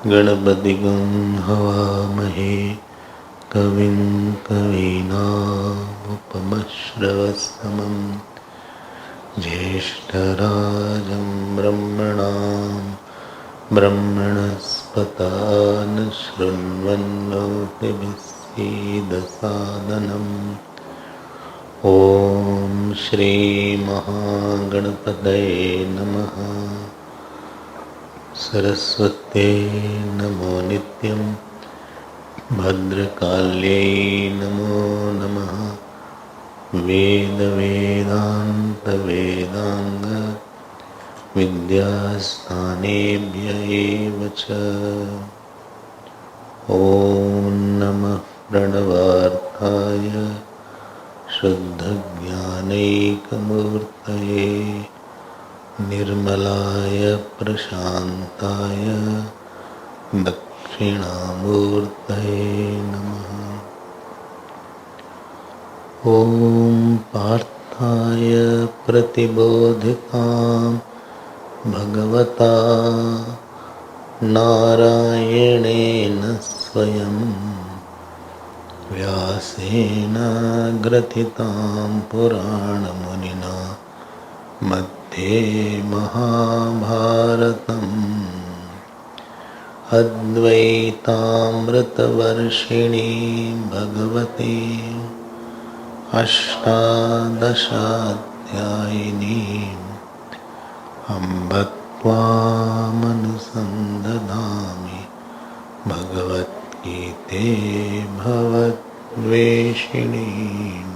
गणपतिगं हवामहे कविं कवीनामुपमश्रवस्तमं ज्येष्ठराजं ब्रह्मणस्पता शृण्वन्नोतिभिस्सीदसादनम्। ॐ श्रीमहागणपतये नमः। सरस्वत्यै नमो नित्यं, भद्रकाल्यै नमो नमः। वेदान्त विद्यास्थानेभ्य एव च। ॐ नमः प्रणवार्थाय शुद्धज्ञानैकमूर्तये निर्मलाय प्रशान्ताय दक्षिणामूर्तये नमः। ॐ पार्थाय प्रतिबोधितां भगवता नारायणेन स्वयं व्यासेन ग्रथितां पुराणमुनिना मध्ये महाभारतम्। अद्वैतामृतवर्षिणी भगवती अष्टादशाध्यायिनीम् अम्ब त्वामनुसन्दधामि भगवद्गीते भवद्वेषिणीम्।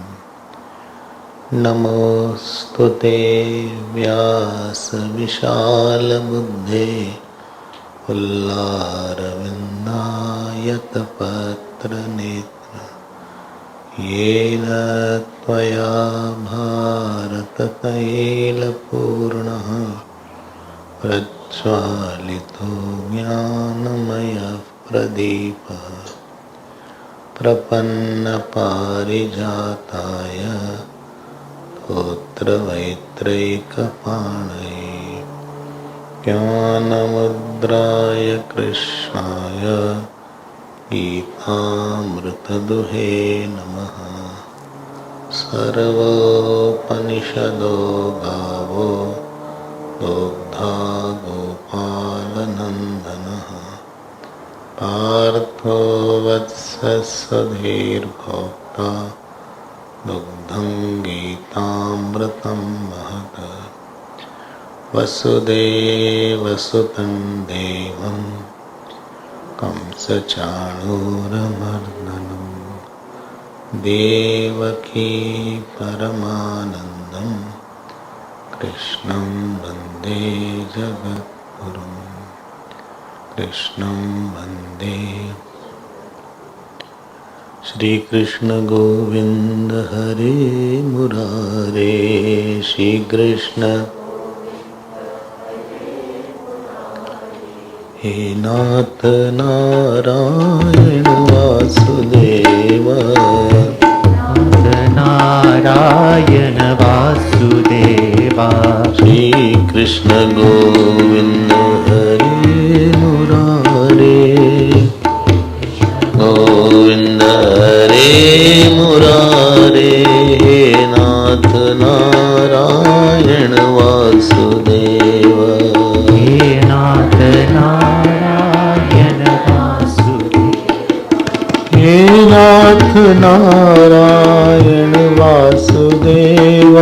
नमोऽस्तुते व्यासविशालबुद्धे पुल्लारविन्दायतपत्रनेत्र येन त्वया भारततैलपूर्णः प्रज्वालितो ज्ञानमयः प्रदीपः। प्रपन्नपारिजाताय स्तोत्रवैत्रैकपाणये ज्ञानमुद्राय कृष्णाय गीतामृतदुहे नमः। सर्वोपनिषदो गावो दोग्धा गोपालनन्दनः पार्थो वत्सस्वधीर्भोक्ता दुग्धं गीतामृतं महत्। वसुदेवसुतं देवं कंसचाणूरमर्दनं देवकी परमानन्दं कृष्णं वन्दे जगद्गुरुं। कृष्णं वन्दे। श्री कृष्ण गोविंद हरे मुरारे। श्री कृष्ण हे नाथ नारायण वासुदेव। नारायण वासुदेवा। श्री कृष्ण गोविंद हरे मुरारे। गोविंद हरे मुरारे। हे नाथ नारायण वासुदेव। हे नाथ नारायण वासुदेव। हे नाथ नारायण वासुदेव।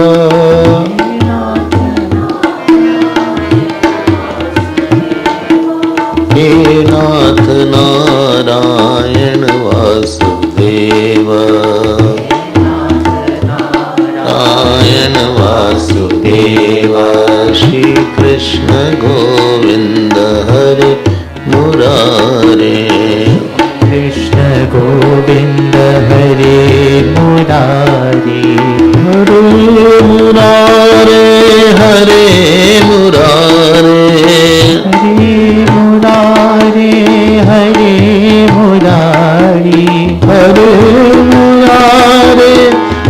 हे नाथ नारायण वासुदेव। नारायण वासुदेव। श्री कृष्ण गोविंद हरे मुरारे। कृष्ण गोविंद हरे मुरारी। हरे मुरारी, हरे मुरारे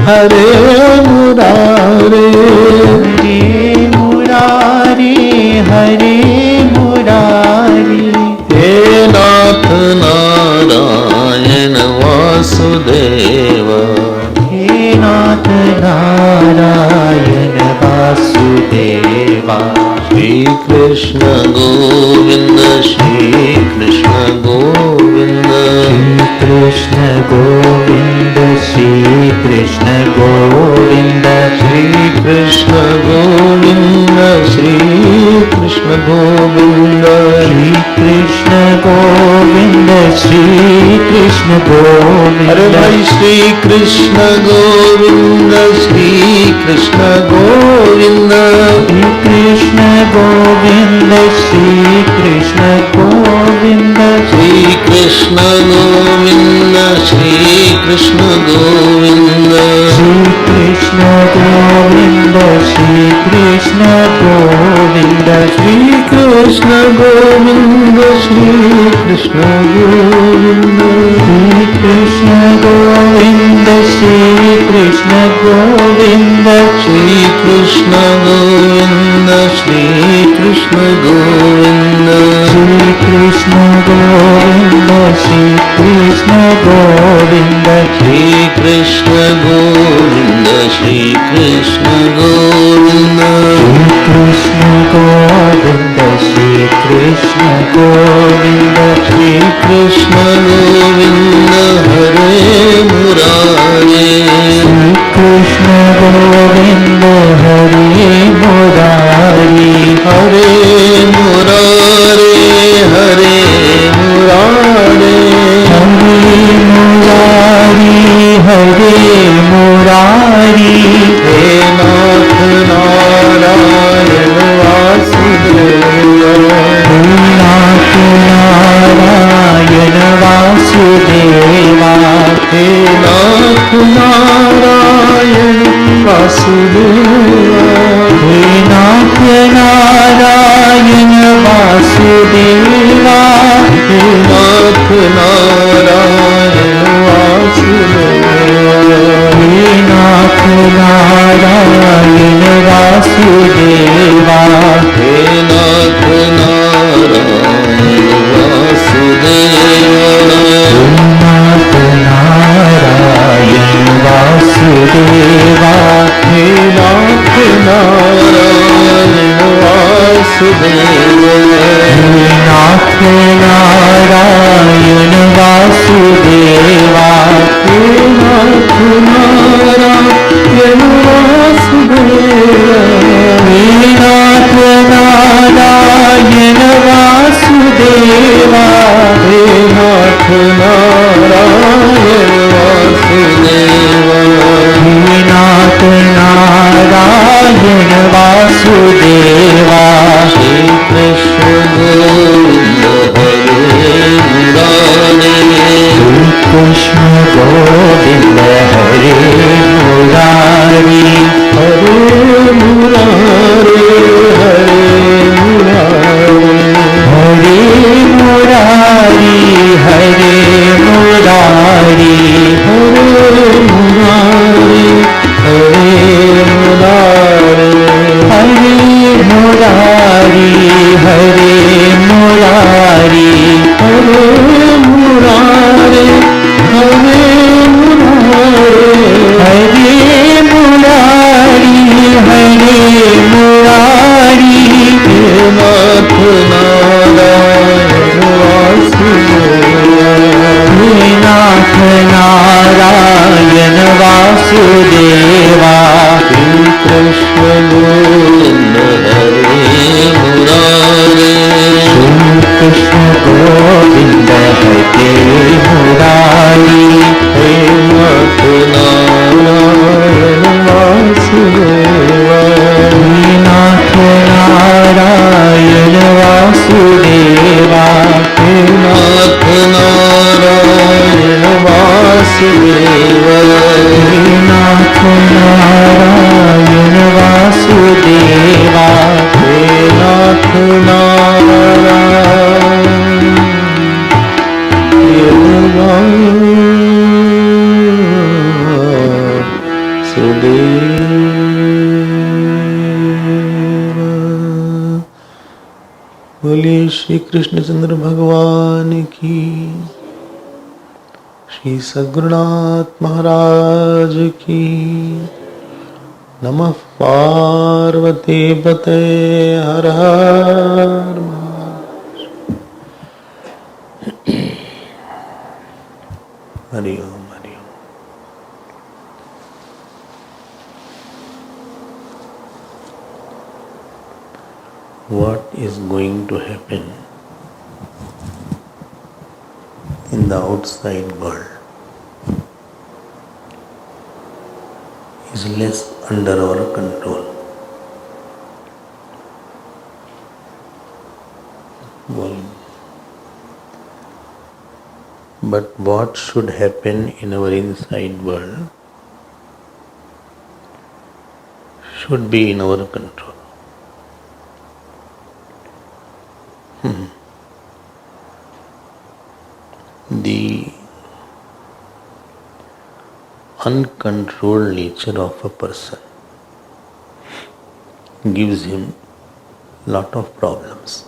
हरे मुरारे, हरे मुरारी हरे मुरारी। हे नाथ नारायण वासुदेव, हे नाथ नारायण वासुदेवा। श्री कृष्ण गोविंद श्री कृष्ण गोविंद, श्री कृष्ण गोविंद श्री कृष्ण गोविंद, श्री कृष्ण गोविंद श्री कृष्ण गोविंद, श्री कृष्ण गोविंद श्री कृष्ण गोविंद। अरे भाई श्री कृष्ण गोविंद श्री कृष्ण गोविंद, श्री कृष्ण गोविंद श्री कृष्ण गोविंद, श्री कृष्ण गोविंद श्री कृष्ण गोविंद, श्री कृष्ण गोविंद श्री कृष्ण गोविंद, श्री कृष्ण गोविंद श्री कृष्ण गोविंद, श्री कृष्ण गोविंद श्री कृष्ण गोविंद, श्री कृष्ण गोविंद श्री कृष्ण गोविंद, श्री कृष्ण गोविंद श्री कृष्ण गोविंद, श्री कृष्ण गोविंद श्री कृष्ण गोविंद, कृष्ण गोविंद श्री कृष्ण गोविंद, श्री कृष्ण गोविंद हरे मुरारे, श्री कृष्ण गोविंद हरे मुरारी, हरे मुरारे हरे मुरारे, हरे मुरारी हरे मुरारी। हे नाथ नारायण वासुदेव, हे नाथ नारायण वासुदेवा, हे नाथ नारायण वासुदेवा, हे नाथ नारायण वासुदेवा, हे नाथ नारायण वासुदेवा, हे नाथ नारायण वासुदेवा, हे नाथ नारायण वासुदेवा, नाथ नारायण वासुदेवा, हे नाथ नारायण वासुदेवा, हे नाथ नारायण वासुदेवा, हे नाथ नारायण वासुदेवा, हे नाथ नारायण वासुदेवा, हे नाथ नारायण वासुदेवा, हे नाथ नारायण वासुदेवा। श्री कृष्ण गोविंद हरे मुरारे, श्री कृष्ण गोविंद हरे मुरारी, हरे मुरारे हरे मुरारे, हरे मुरारी हरे मुरारी, हरे मुरारे हरे मुरारे, हरे मुरारी हरे मुरारी, हरे मुरारे हरे मुरारे, हरे मुरारी हरे मुरारी। हे नाथ नारायण वासुदेवा, हे नाथ नारायण वासुदेवा, श्री कृष्ण गोविंद हरे मुरारे, श्री कृष्ण गोविंद हरे मुरारी, हे नाथ नारायण वासुदेवा, हे नाथ नारायण वासुदेवा, हे नाथ नारायण वासुदेवा, हे नाथ नारायण बोलिए श्री कृष्णचंद्र भगवान की, श्री सद्गुरुनाथ महाराज की। नमः पार्वती पते, हर हर हरि ओम हरि ओम। What is going to happen in the outside world is less under our control. But what should happen in our inside world should be in our control. The uncontrolled nature of a person gives him lot of problems.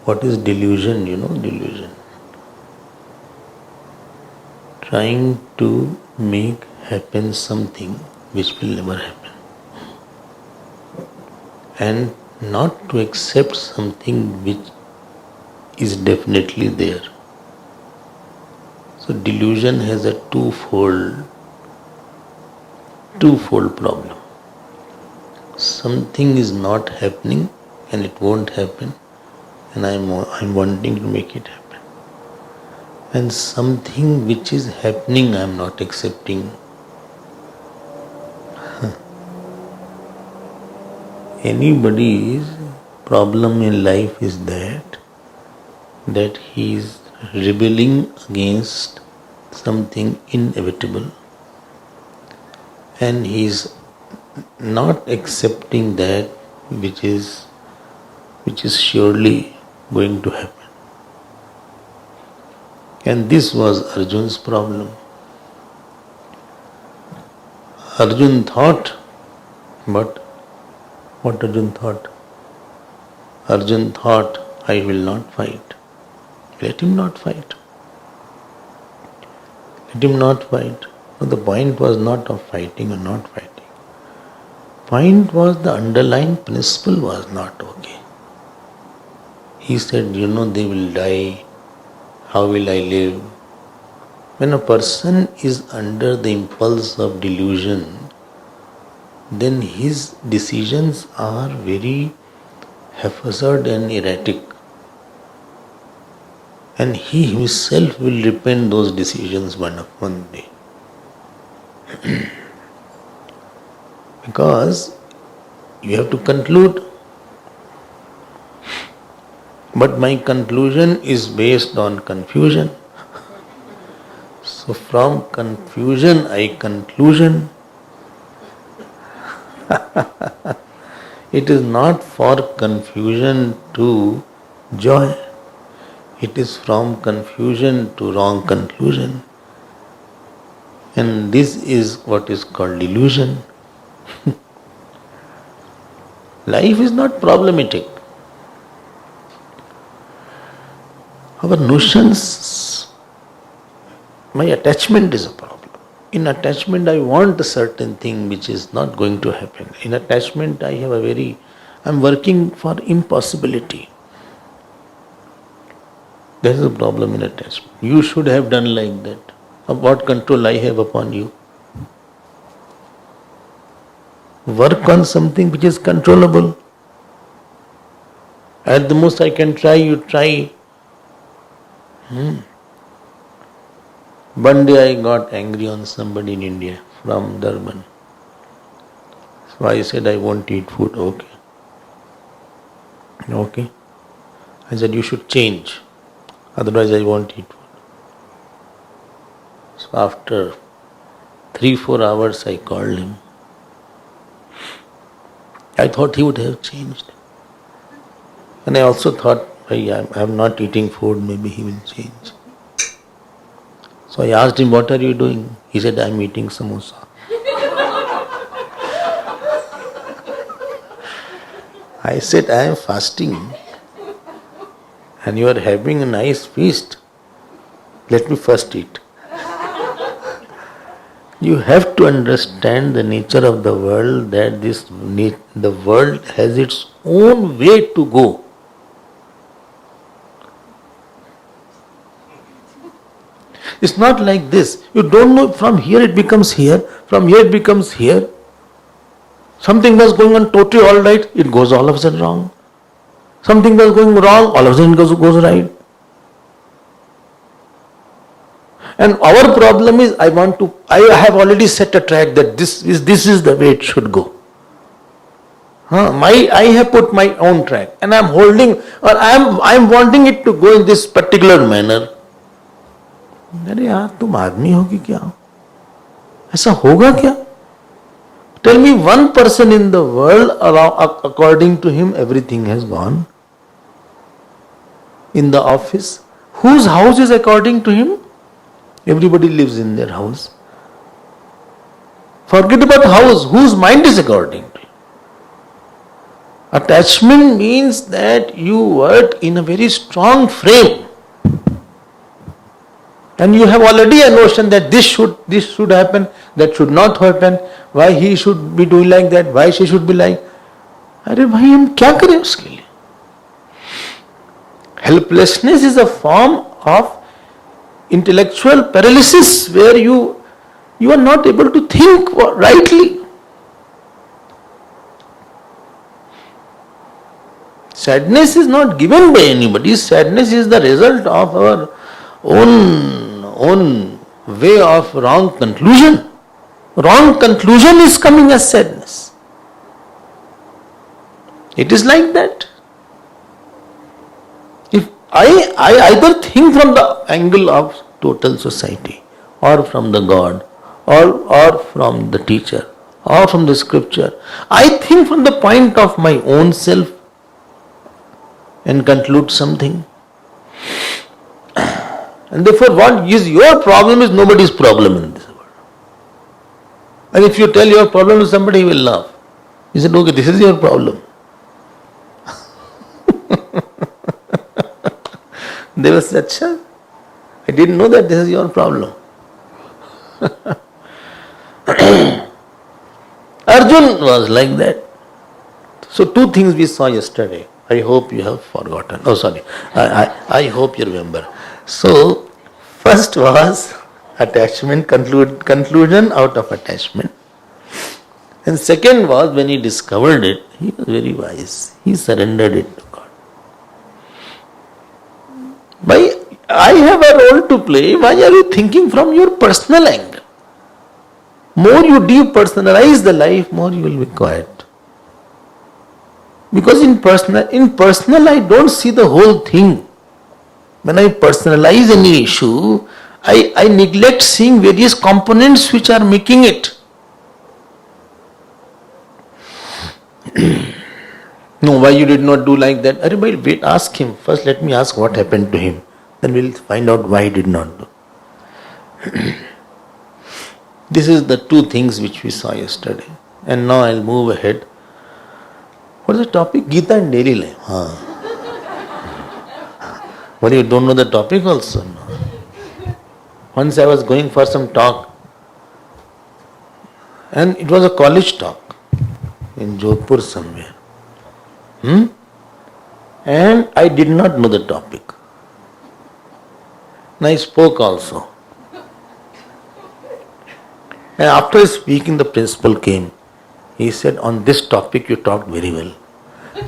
What is delusion? You know, delusion. Trying to make happen something which will never happen, and not to accept something which is definitely there. So delusion has a twofold problem. Something is not happening and it won't happen, and I'm wanting to make it happen. And something which is happening I am not accepting. Anybody's problem in life is that he is rebelling against something inevitable, and he is not accepting that which is surely going to happen. And this was Arjun's problem. Arjun thought, but what Arjun thought? Arjun thought, I will not fight. Let him not fight. Let him not fight. No, the point was not of fighting or not fighting. Point was the underlying principle was not okay. He said, they will die. How will I live? When a person is under the impulse of delusion, then his decisions are very haphazard and erratic. And he himself will repent those decisions one day. Because you have to conclude. But my conclusion is based on confusion. So from confusion I conclusion. It is not for confusion to joy. It is from confusion to wrong conclusion. And this is what is called delusion. Life is not problematic. Our notions, my attachment is a problem. In attachment I want a certain thing which is not going to happen. In attachment I'm working for impossibility. There is a problem in attachment. You should have done like that. What control I have upon you? Work on something which is controllable. At the most I can try, you try. One day I got angry on somebody in India from Durban. So I said, I won't eat food. Okay. I said, you should change. Otherwise I won't eat food. So after 3-4 hours I called him. I thought he would have changed. And I also thought, I'm not eating food, maybe he will change. So I asked him, what are you doing? He said, I am eating samosa. I said, I am fasting and you are having a nice feast. Let me first eat. You have to understand the nature of the world, that the world has its own way to go. It's not like this. You don't know, from here it becomes here, from here it becomes here. Something was going on totally all right, it goes all of a sudden wrong. Something was going wrong, all of a sudden it goes right. And our problem is, I have already set a track that this is the way it should go. I have put my own track and I am holding, or I am wanting it to go in this particular manner. अरे यार तुम आदमी हो कि क्या हो? ऐसा होगा क्या? Tell me one person in the world according to him everything has gone. In the office, whose house is according to him? Everybody lives in their house. Forget about house, whose mind is according to him. Attachment means that you work in a very strong frame. And you have already a notion that this should happen, that should not happen, why he should be doing like that, why she should be like. अरे भाई हम क्या करें उसके लिए? Helplessness is a form of intellectual paralysis where you are not able to think rightly. Sadness is not given by anybody. Sadness is the result of our own way of wrong conclusion. Wrong conclusion is coming as sadness. It is like that. If I either think from the angle of total society, or from the God, or from the teacher, or from the scripture, I think from the point of my own self and conclude something. And therefore what is your problem is nobody's problem in this world. And if you tell your problem to somebody, he will laugh. He said, okay, this is your problem. They will say, Acha, I didn't know that this is your problem. Arjun was like that. So two things we saw yesterday. I hope you have forgotten. Oh, sorry. I hope you remember. So, first was attachment, conclusion out of attachment. And second was, when he discovered it, he was very wise. He surrendered it to God. I have a role to play. Why are you thinking from your personal angle? More you depersonalize the life, more you will be quiet. Because in personal I don't see the whole thing. When I personalize any issue, I neglect seeing various components which are making it. No, why you did not do like that? Wait, ask him. First let me ask what happened to him. Then we'll find out why he did not do. This is the two things which we saw yesterday. And now I'll move ahead. What is the topic? Gita and daily life. But you don't know the topic also? No. Once I was going for some talk, and it was a college talk in Jodhpur somewhere. And I did not know the topic. And I spoke also. And after speaking, the principal came. He said, on this topic you talked very well.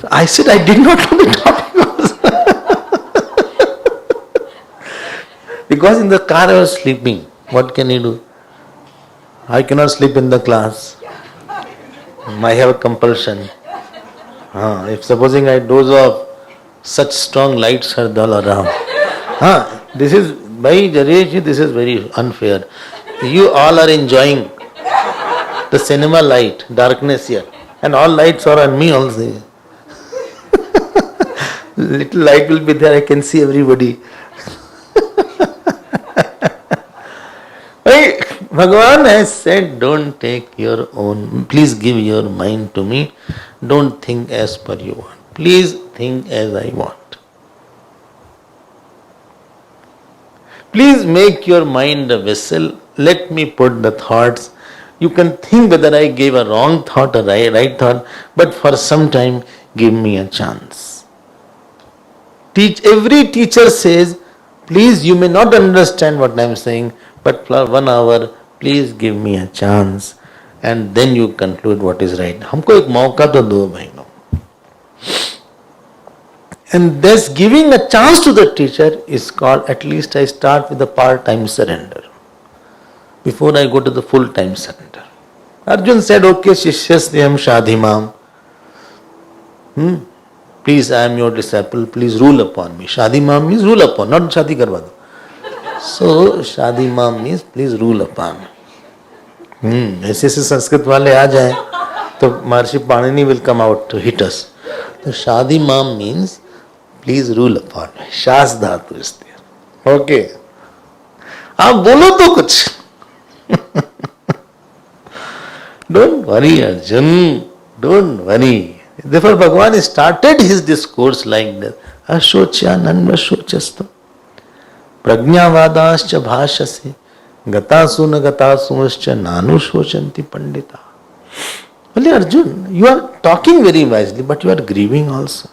So I said, I did not know the topic also. Because in the car I was sleeping. What can you do? I cannot sleep in the class. I have a compulsion. If supposing I doze off, such strong lights are all around. This is, by Jaresh, this is very unfair. You all are enjoying the cinema light, darkness here. And all lights are on me also. Little light will be there, I can see everybody. Bhagavan has said, don't take your own, please give your mind to me, don't think as per you want. Please think as I want. Please make your mind a vessel, let me put the thoughts. You can think whether I gave a wrong thought or right thought, but for some time give me a chance. Every teacher says, please, you may not understand what I am saying, but for 1 hour, please give me a chance, and then you conclude what is right. हमको एक मौका तो दो बहनों. And thus giving a chance to the teacher is called, at least I start with a part-time surrender before I go to the full-time surrender. Arjun said, okay, Shishyasthayam Shadhimam. Please, I am your disciple, please rule upon me. Shadhimam means rule upon, not Shadi karwa do. So, Shadhimam means please rule upon. ऐसे संस्कृत वाले आ जाए तो महर्षि Panini will come out to hit us. So, Shadhimam means please rule upon me. Shas dhatu is there. Okay. आप बोलो तो कुछ. Don't worry, Arjun. Don't worry. Therefore, Bhagavan started his discourse like this. Ashocha nanvashochastu. Prajnavadascha bhashase. Gatasuna gatasumscha nanushocanti pandita. Well, Arjun, you are talking very wisely, but you are grieving also.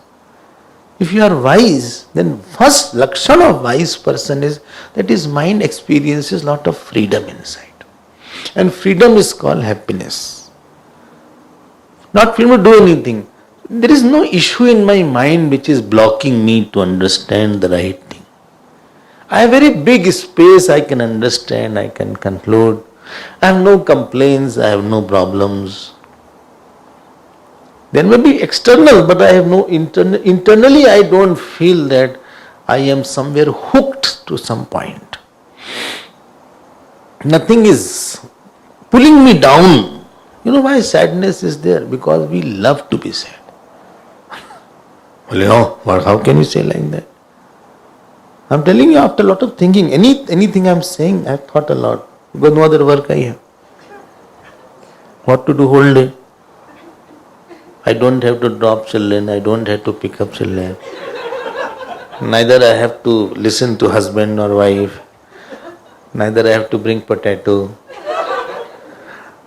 If you are wise, then first lakshana of wise person is that his mind experiences lot of freedom inside. And freedom is called happiness. Not freedom to do anything. There is no issue in my mind which is blocking me to understand the right thing. I have very big space, I can understand, I can conclude. I have no complaints, I have no problems. There may be external, but I have no internal. Internally, I don't feel that I am somewhere hooked to some point. Nothing is pulling me down. You know why sadness is there? Because we love to be sad. Well, how can you say like that? I'm telling you, after a lot of thinking, anything I'm saying, I've thought a lot. Because no other work I have. What to do whole day? I don't have to drop children, I don't have to pick up children. Neither I have to listen to husband or wife. Neither I have to bring potato.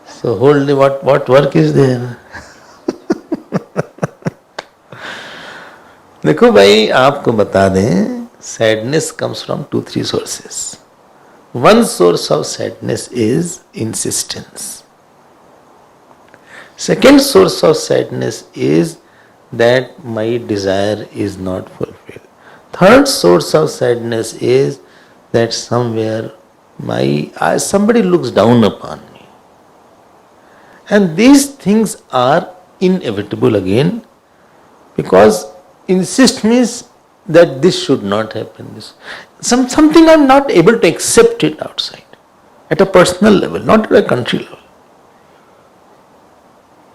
So whole day what work is there? देखो भाई आपको बता दें, sadness comes from 2-3 sources. One source of sadness is insistence. Second source of sadness is that my desire is not fulfilled. Third source of sadness is that somewhere somebody looks down upon me. And these things are inevitable again, because insist means that this should not happen. Something I am not able to accept it outside, at a personal level, not at a country level.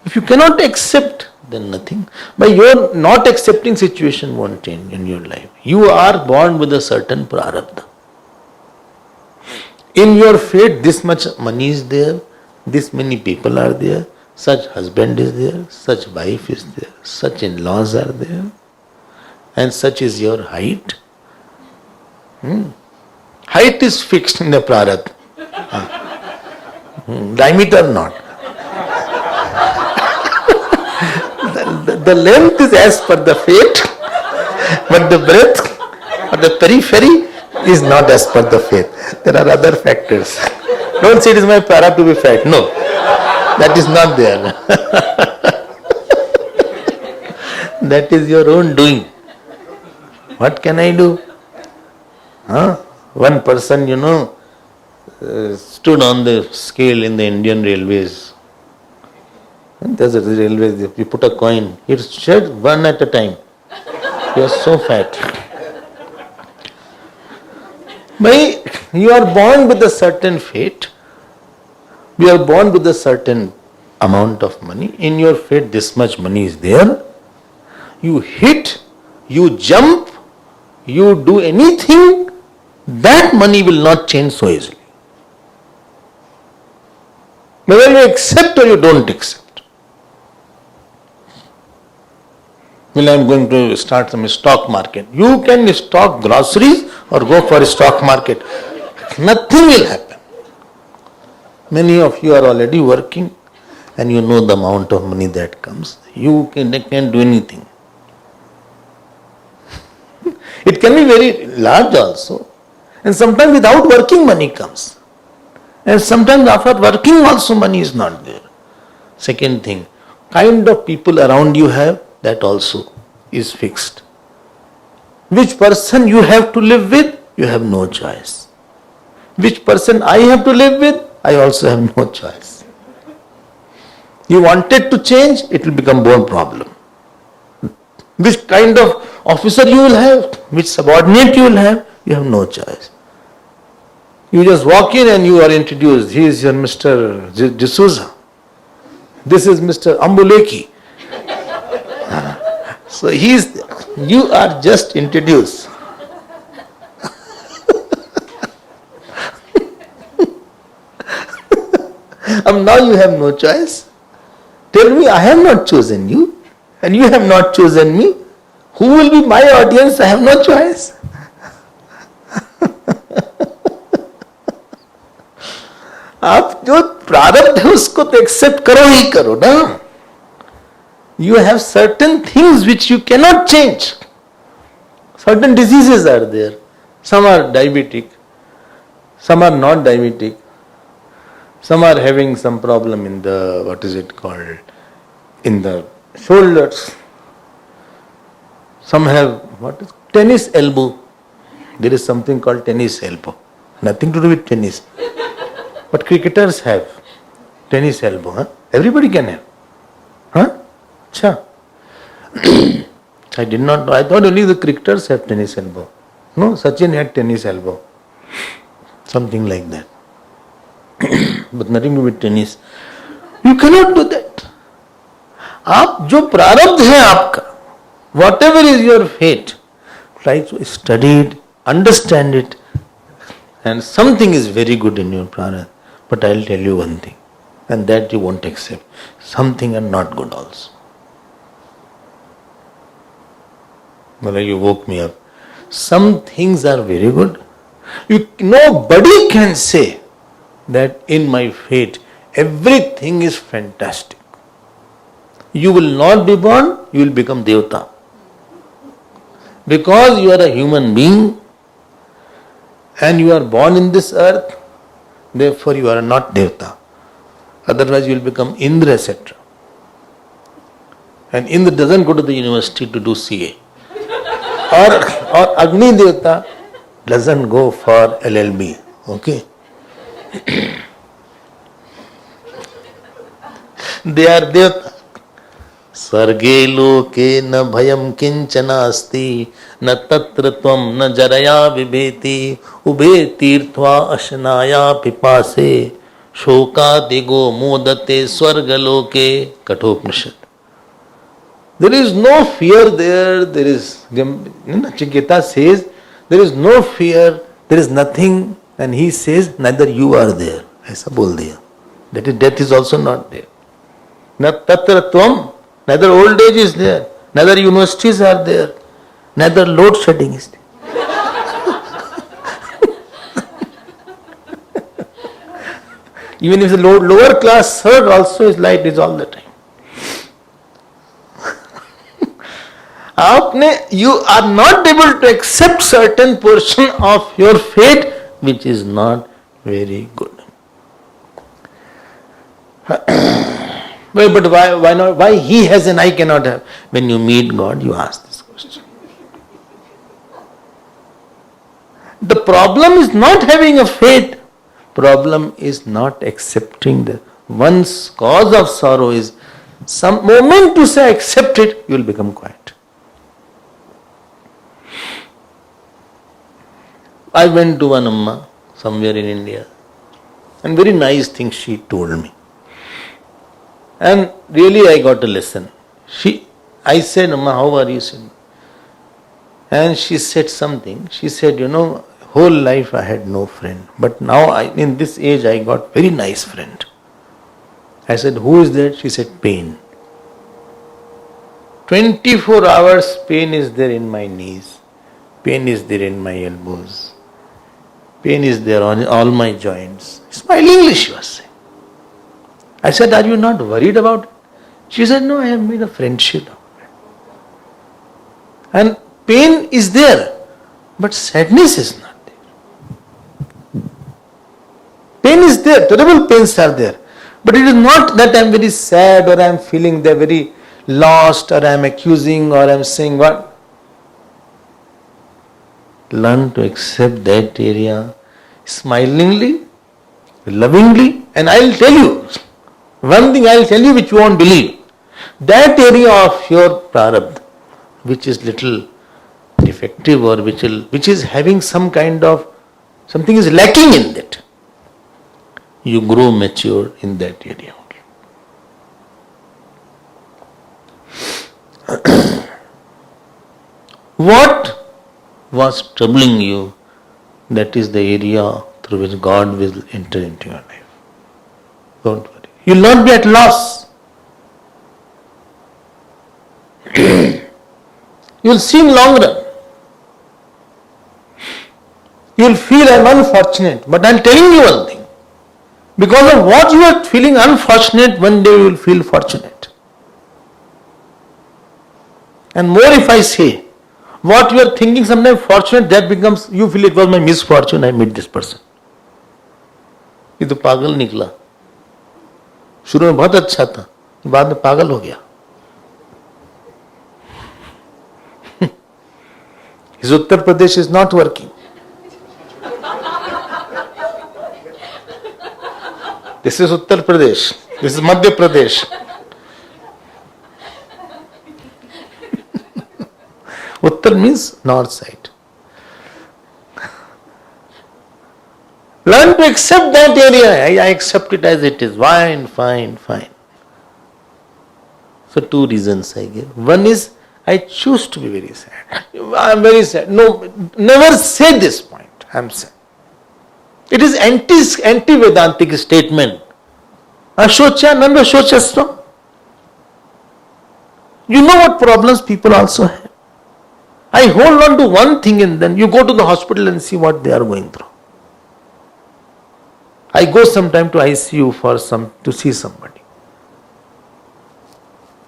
If you cannot accept, then nothing. But your not accepting situation won't change in your life. You are born with a certain prarabdha. In your fate, this much money is there, this many people are there, such husband is there, such wife is there, such in-laws are there, and such is your height. Height is fixed in the prarabdha. Diameter not. The length is as per the fate, but the breadth or the periphery is not as per the fate. There are other factors. Don't say it is my para to be fat. No, that is not there. That is your own doing. What can I do? One person, stood on the scale in the Indian railways. And there's a railway, you put a coin, it shed one at a time. You are so fat. You are born with a certain fate. You are born with a certain amount of money. In your fate, this much money is there. You hit, you jump, you do anything, that money will not change so easily. Whether you accept or you don't accept. Well, I am going to start some stock market. You can stock groceries or go for a stock market. Nothing will happen. Many of you are already working and you know the amount of money that comes. You can't do anything. It can be very large also. And sometimes without working money comes. And sometimes after working also money is not there. Second thing, kind of people around you have, that also is fixed. Which person you have to live with, you have no choice. Which person I have to live with, I also have no choice. You wanted to change, it will become more problem. Which kind of officer you will have, which subordinate you will have, you have no choice. You just walk in and you are introduced. He is your Mr. D'Souza. This is Mr. Ambuleki. So you are just introduced. Now you have no choice. Tell me, I have not chosen you and you have not chosen me. Who will be my audience? I have no choice. आप जो प्रारब्ध है उसको तो accept करो ही करो ना. You have certain things which you cannot change. Certain diseases are there. Some are diabetic, some are not diabetic, some are having some problem in the, what is it called, in the shoulders. Some have, tennis elbow. There is something called tennis elbow. Nothing to do with tennis. But cricketers have tennis elbow. Huh? Everybody can have. Huh? Achha. I did not know. I thought only the cricketers have tennis elbow. No, Sachin had tennis elbow. Something like that. But nothing to do with tennis. You cannot do that. आप जो प्रारब्ध है आपका, whatever is your fate, try to study it, understand it, and something is very good in your prarabdha. But I'll tell you one thing, and that you won't accept. Something are not good also. Well, you woke me up. Some things are very good. Nobody can say that in my fate everything is fantastic. You will not be born, you will become Devta. Because you are a human being and you are born in this earth, therefore you are not Devta. Otherwise you will become Indra, etc. And Indra doesn't go to the university to do CA. Or Agni Devta doesn't go for LLB. Okay? They are Devta. Sarge loke na bhayam kinchana asti na tatra tvam na jaraya vibheti ube tirthva ashnaya pipase shoka digo modate swarga loke Kathopanishad. There is no fear there. There is, Gita says, there is no fear, there is nothing, and he says, neither you are there. Aisa bol diya. That is, death is also not there. Na tatra tvam. Neither old age is there, neither universities are there, neither load shedding is there. Even if the lower class third also is light is all the time. You are not able to accept certain portion of your fate which is not very good. But why not? Why he has and I cannot have? When you meet God, you ask this question. The problem is not having a faith. Problem is not accepting the one's cause of sorrow is some moment to say accept it, you will become quiet. I went to one Amma somewhere in India, and very nice thing she told me. And really I got a lesson. I said, Amma, how are you? And she said something. She said, whole life I had no friend. But now in this age I got very nice friend. I said, who is that? She said, pain. 24 hours pain is there in my knees. Pain is there in my elbows. Pain is there on all my joints. Smilingly she was saying. I said, are you not worried about it? She said, no, I have made a friendship of it. And pain is there, but sadness is not there. Pain is there, terrible pains are there. But it is not that I am very sad or I am feeling they are very lost or I am accusing or I am saying what. Learn to accept that area smilingly, lovingly, and I will tell you, one thing I will tell you which you won't believe. That area of your prarabdha, which is little defective or which is having some kind of, something is lacking in that, you grow mature in that area. What was troubling you, that is the area through which God will enter into your life. Don't worry. You will not be at loss. You will see in long run. You will feel I am unfortunate, but I am telling you one thing. Because of what you are feeling unfortunate, one day you will feel fortunate. And more if I say, what you are thinking sometimes fortunate, that becomes, you feel it was my misfortune, I met this person. ये तो पागल निकला. शुरू में बहुत अच्छा था, बाद में पागल हो गया. His Uttar Pradesh is not working. This is Uttar Pradesh. This is Madhya Pradesh. Uttar means north side. Learn to accept that area. I accept it as it is. Fine, fine, fine. So 2 reasons I give. One is, I choose to be very sad. I am very sad. No, never say this point. I am sad. It is anti-Vedantic statement. Ashocha, nanda shochasva. You know what problems people also have. I hold on to one thing and then you go to the hospital and see what they are going through. I go sometime to ICU to see somebody.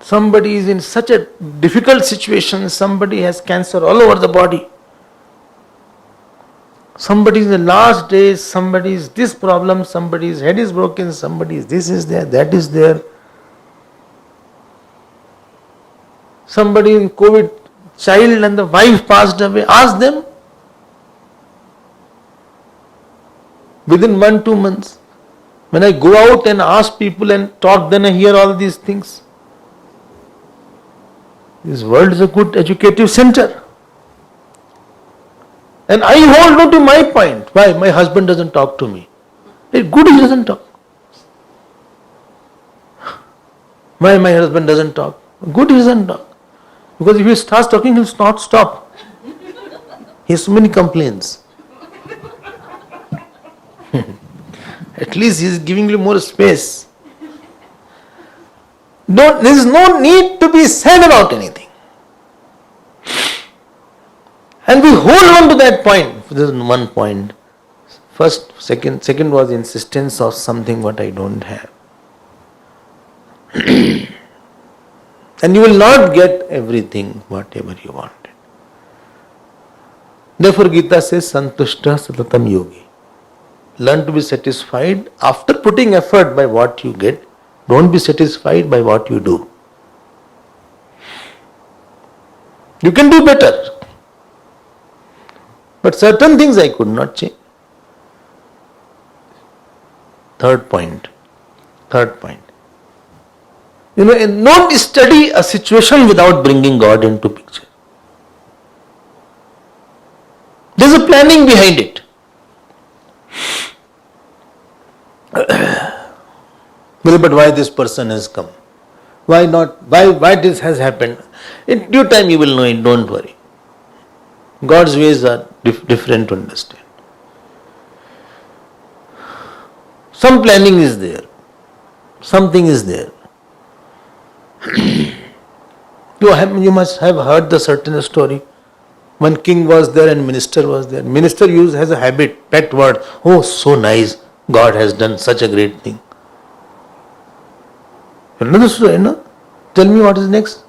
Somebody is in such a difficult situation, somebody has cancer all over the body. Somebody is in the last days, somebody is this problem, somebody's head is broken, somebody's this is there, that is there. Somebody in COVID, child and the wife passed away. Ask them. Within 1-2 months. When I go out and ask people and talk, then I hear all these things. This world is a good educative center. And I hold on to my point. Why? My husband doesn't talk to me. It's good he doesn't talk. Why my husband doesn't talk? Good he doesn't talk. Because if he starts talking, he will not stop. He has so many complaints. At least he is giving you more space. There is no need to be sad about anything. And we hold on to that point. This is one point. Second was insistence of something what I don't have. And you will not get everything, whatever you wanted. Therefore Gita says, Santushta Satatam Yogi. Learn to be satisfied after putting effort by what you get. Don't be satisfied by what you do. You can do better. But certain things I could not change. Third point. Not study a situation without bringing God into picture. There is a planning behind it. But why this person has come? Why not? Why this has happened? In due time you will know it, don't worry. God's ways are different to understand. Some planning is there. Something is there. You must have heard the certain story. When king was there and minister was there. Minister has a habit, pet word. Oh, so nice. God has done such a great thing. You know the story, no? Tell me what is next.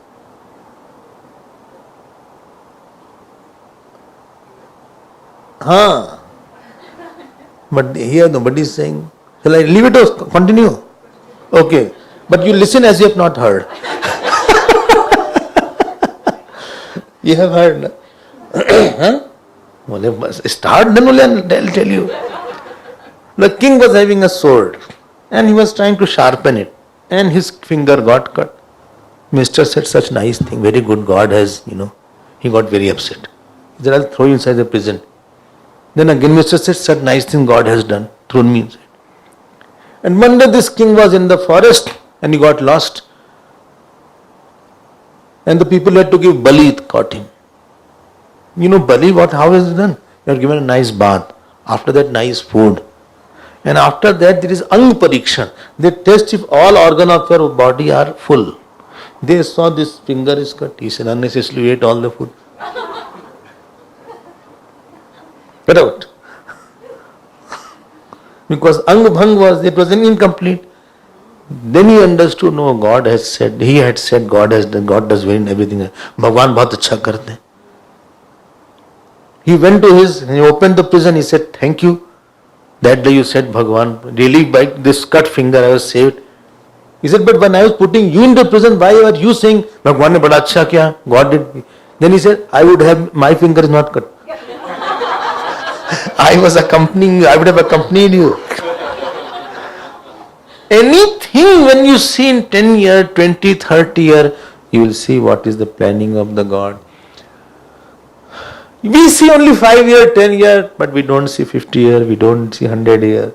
But here nobody is saying. Shall I leave it or continue? Okay. But you listen as you have not heard. You have heard. No? Start, then only I'll tell you. The king was having a sword and he was trying to sharpen it and his finger got cut. Minister said, such nice thing, very good, God has, he got very upset. He said, I'll throw you inside the prison. Then again minister said, such nice thing God has done, thrown me inside. And one day this king was in the forest and he got lost. And the people had to give bali, caught him. Bali, how is it done? You are given a nice bath. After that, nice food. And after that, there is ang parikshan. They test if all organs of your body are full. They saw this finger is cut. He said, unnecessarily ate all the food. Get out. Because ang bhang was incomplete. Then he understood, no, God has said, he had said, God has done, God does very everything. Bhagwan bahut acha karte hain. He went to he opened the prison, he said, thank you. That day you said, Bhagwan, really by this cut finger I was saved. He said, but when I was putting you into prison, why were you saying, Bhagwan ne bada acha kiya, God did. Then he said, my finger is not cut. I would have accompanied you. Anything when you see in 10 year, 20, 30 year, you will see what is the planning of the God. We see only 5 year, 10 year, but we don't see 50 year, we don't see 100 year.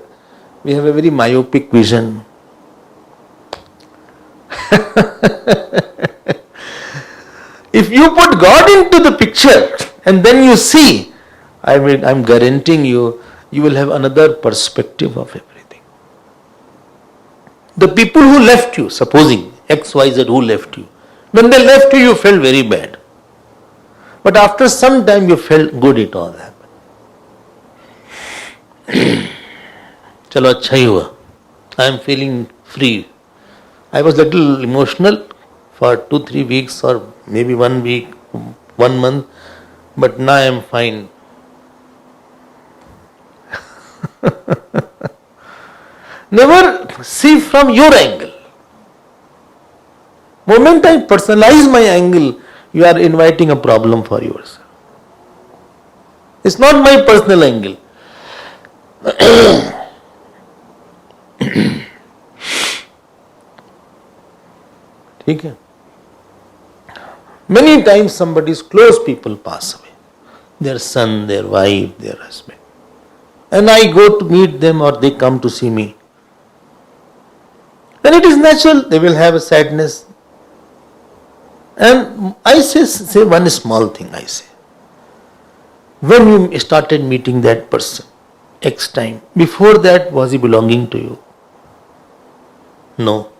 We have a very myopic vision. If you put God into the picture and then you see, I'm guaranteeing you, you will have another perspective of everything. The people who left you, supposing XYZ who left you, when they left you, you felt very bad. But after some time you felt good it all happened. Chalo, अच्छा ही हुआ. I am feeling free. I was a little emotional for 2-3 weeks or maybe 1 week, 1 month, but now I am fine. Never see from your angle. Moment I personalize my angle, you are inviting a problem for yourself. It's not my personal angle. Okay. Many times somebody's close people pass away. Their son, their wife, their husband. And I go to meet them or they come to see me. Then it is natural, they will have a sadness. And I say one small thing, I say. When you started meeting that person, X time, before that was he belonging to you? No.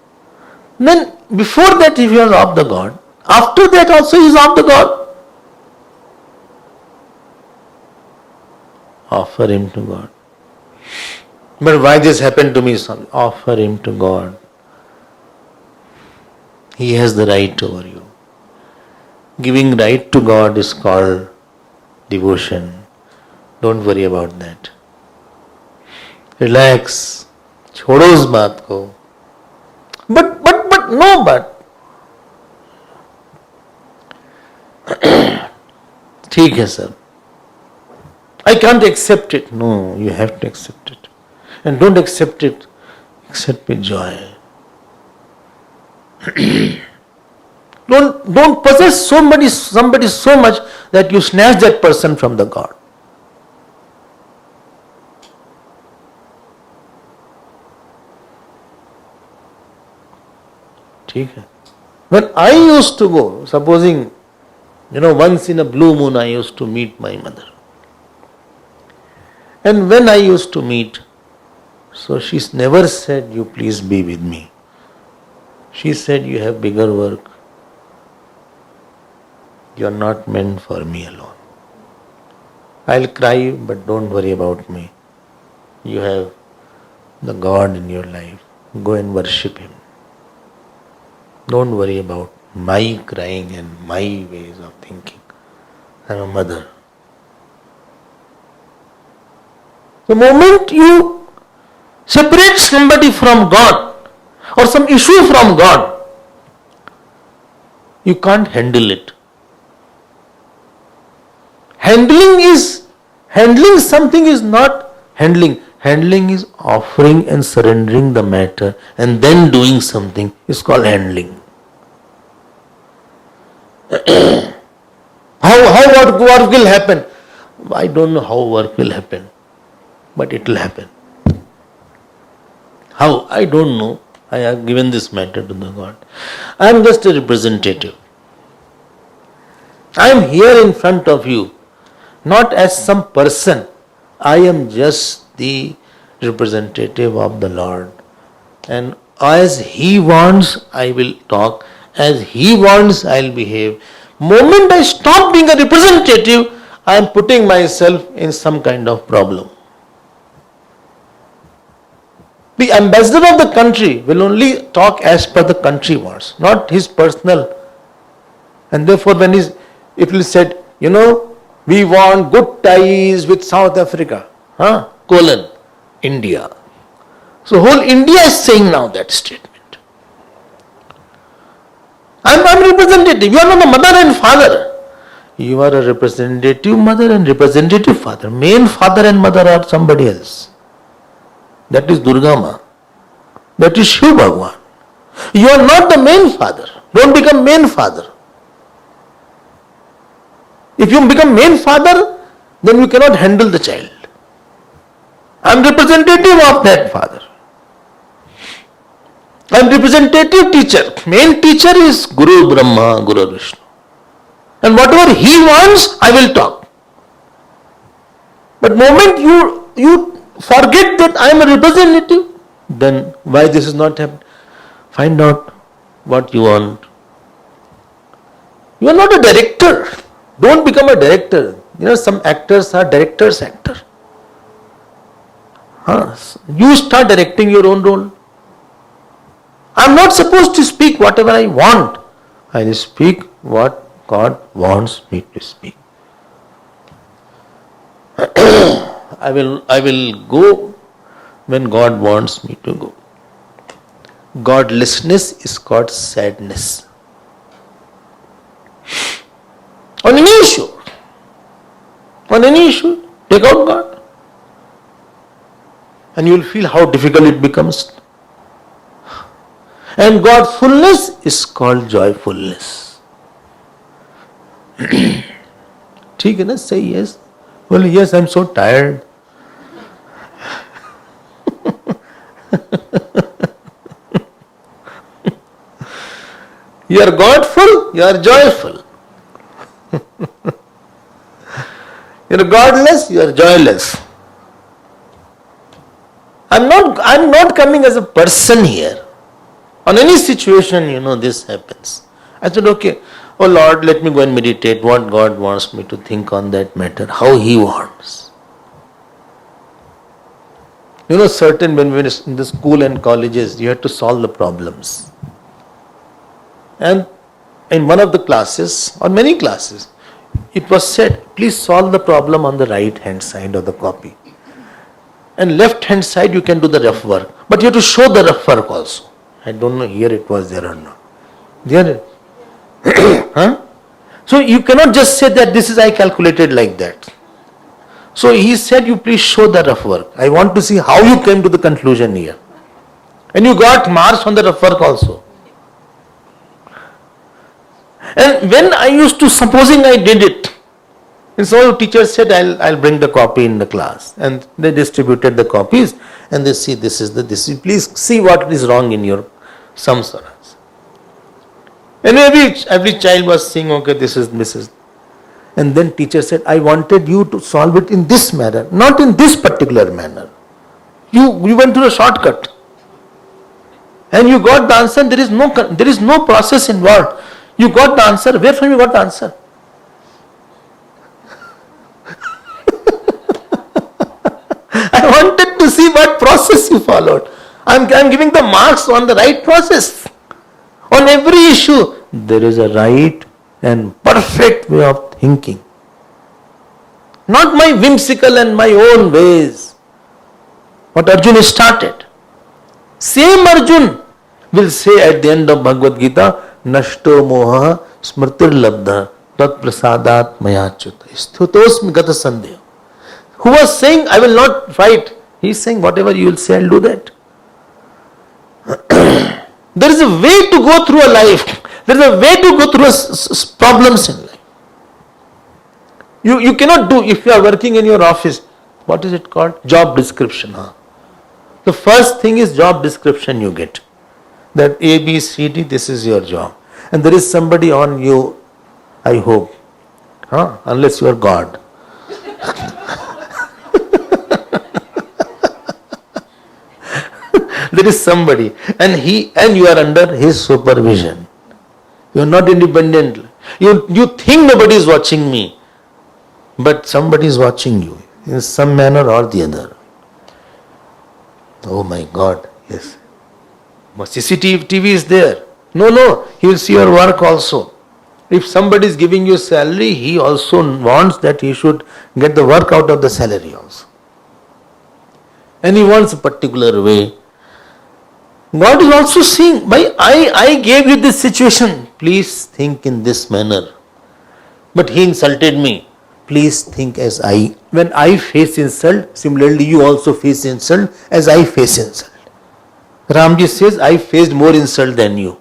Then before that if you are of the God, after that also he is of the God. Offer him to God. But why this happened to me, son? Offer him to God. He has the right over you. Giving right to God is called devotion. Don't worry about that. Relax. छोड़ो उस बात को. But. ठीक है sir. I can't accept it. No, you have to accept it. And don't accept it. Accept with joy. Don't possess somebody so much that you snatch that person from the God. When I used to go, supposing, once in a blue moon I used to meet my mother. And when I used to meet, so she's never said, you please be with me. She said, you have bigger work. You are not meant for me alone. I'll cry, but don't worry about me. You have the God in your life. Go and worship Him. Don't worry about my crying and my ways of thinking. I'm a mother. The moment you separate somebody from God or some issue from God, you can't handle it. Handling something is not handling. Handling is offering and surrendering the matter and then doing something is called handling. How work will happen? I don't know how work will happen, but it will happen. How? I don't know. I have given this matter to the God. I am just a representative. I am here in front of you, not as some person. I am just the representative of the Lord. And as He wants, I will talk. As He wants, I will behave. Moment I stop being a representative, I am putting myself in some kind of problem. The ambassador of the country will only talk as per the country wants, not his personal. And therefore when it will said, we want good ties with South Africa, India. So whole India is saying now that statement. I'm representative. You are not the mother and father. You are a representative mother and representative father. Main father and mother are somebody else. That is Durga Ma. That is Shiv Bhagwan. You are not the main father. Don't become main father. If you become main father, then you cannot handle the child. I am representative of that father. I am representative teacher. Main teacher is Guru Brahma, Guru Vishnu. And whatever he wants, I will talk. But moment you forget that I am a representative, then why this is not happening? Find out what you want. You are not a director. Don't become a director. Some actors are director's actor. You start directing your own role. I am not supposed to speak whatever I want. I will speak what God wants me to speak. I will go when God wants me to go. Godlessness is called sadness. On any issue, take out God. And you will feel how difficult it becomes. And Godfulness is called joyfulness. ठीक है ना? Say yes. Well, yes, I am so tired. You are Godful, you are joyful. You are godless, you are joyless. I'm not coming as a person here. On any situation, this happens. I said, okay, oh Lord, let me go and meditate what God wants me to think on that matter, how He wants. Certain when we're in the school and colleges, you have to solve the problems. And in one of the classes, or many classes, it was said, please solve the problem on the right hand side of the copy. And left hand side you can do the rough work. But you have to show the rough work also. I don't know here it was there or not. There. So you cannot just say that this is I calculated like that. So he said, you please show the rough work. I want to see how you came to the conclusion here. And you got marks on the rough work also. And when I used to, supposing I did it, and so teachers said, I'll bring the copy in the class. And they distributed the copies and they see this. Please see what is wrong in your samsaras. And every child was saying, okay, this is. And then teacher said, I wanted you to solve it in this manner, not in this particular manner. You went to a shortcut. And you got the answer, there is no process involved. You got the answer, where from you got the answer? I wanted to see what process you followed. I'm giving the marks on the right process. On every issue, there is a right and perfect way of thinking. Not my whimsical and my own ways. What Arjuna started. Same Arjun will say at the end of Bhagavad Gita, Nashto moha smritir labdha tat prasadat mayachyuta sthutosmi gata sandhya. Who was saying, I will not fight. He is saying, whatever you will say, I will do that. There is a way to go through a life. There is a way to go through problems in life. You cannot do, if you are working in your office, what is it called? Job description. The first thing is job description you get. That A, B, C, D, this is your job. And there is somebody on you, I hope. Unless you are God. There is somebody, and you are under his supervision. You are not independent. You think nobody is watching me, but somebody is watching you in some manner or the other. Oh my God, yes. But CCTV is there. No, he will see your work also. If somebody is giving you salary, he also wants that he should get the work out of the salary also. And he wants a particular way. God is also seeing, I gave you this situation, please think in this manner. But he insulted me, please think as I. When I face insult, similarly you also face insult as I face insult. Ramji says, I faced more insult than you.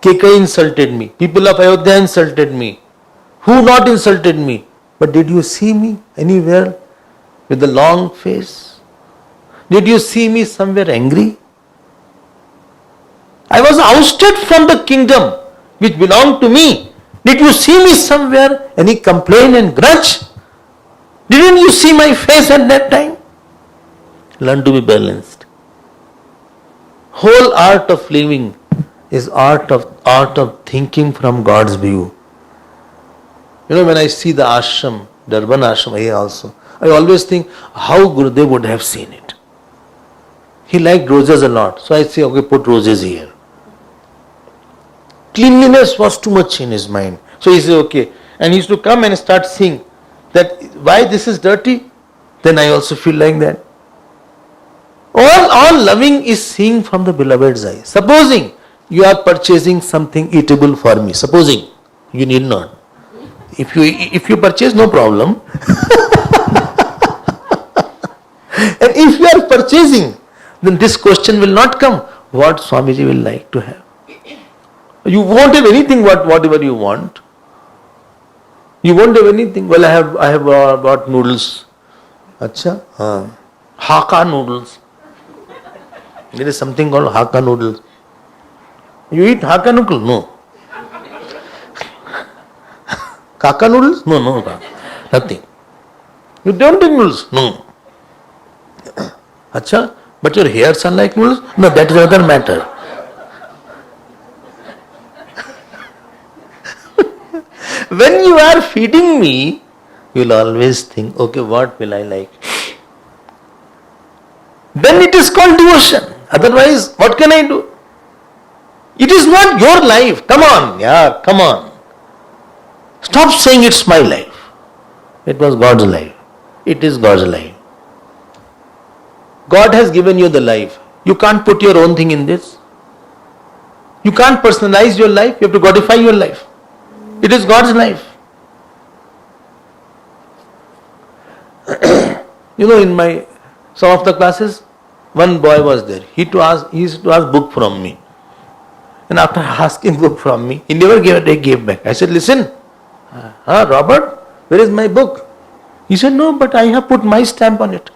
Kekai insulted me, people of Ayodhya insulted me. Who not insulted me? But did you see me anywhere with a long face? Did you see me somewhere angry? I was ousted from the kingdom which belonged to me. Did you see me somewhere any complaint and grudge? Didn't you see my face at that time? Learn to be balanced. Whole art of living is art of thinking from God's view. When I see the ashram, the urban ashram here also, I always think how Gurudev would have seen it. He liked roses a lot. So I say, okay, put roses here. Cleanliness was too much in his mind. So he said, okay. And he used to come and start seeing that why this is dirty. Then I also feel like that. All loving is seeing from the beloved's eye. Supposing you are purchasing something eatable for me. Supposing. You need not. If you purchase, no problem. And if you are purchasing, then this question will not come. What Swamiji will like to have? You won't have anything whatever you want. You won't have anything. Well, I have bought noodles. Acha? Haka noodles. There is something called Haka noodles. You eat Haka noodles? No. Kaka noodles? No. Nothing. You don't eat noodles? No. Acha? But your hairs are like noodles? No, that is another matter. When you are feeding me, you will always think, okay, what will I like? Then it is called devotion. Otherwise, what can I do? It is not your life. Come on. Stop saying it's my life. It was God's life. It is God's life. God has given you the life. You can't put your own thing in this. You can't personalize your life. You have to godify your life. It is God's life. In some of the classes, one boy was there. He used to ask book from me. And after asking book from me, he never gave back. I said, listen, Robert, where is my book? He said, no, but I have put my stamp on it.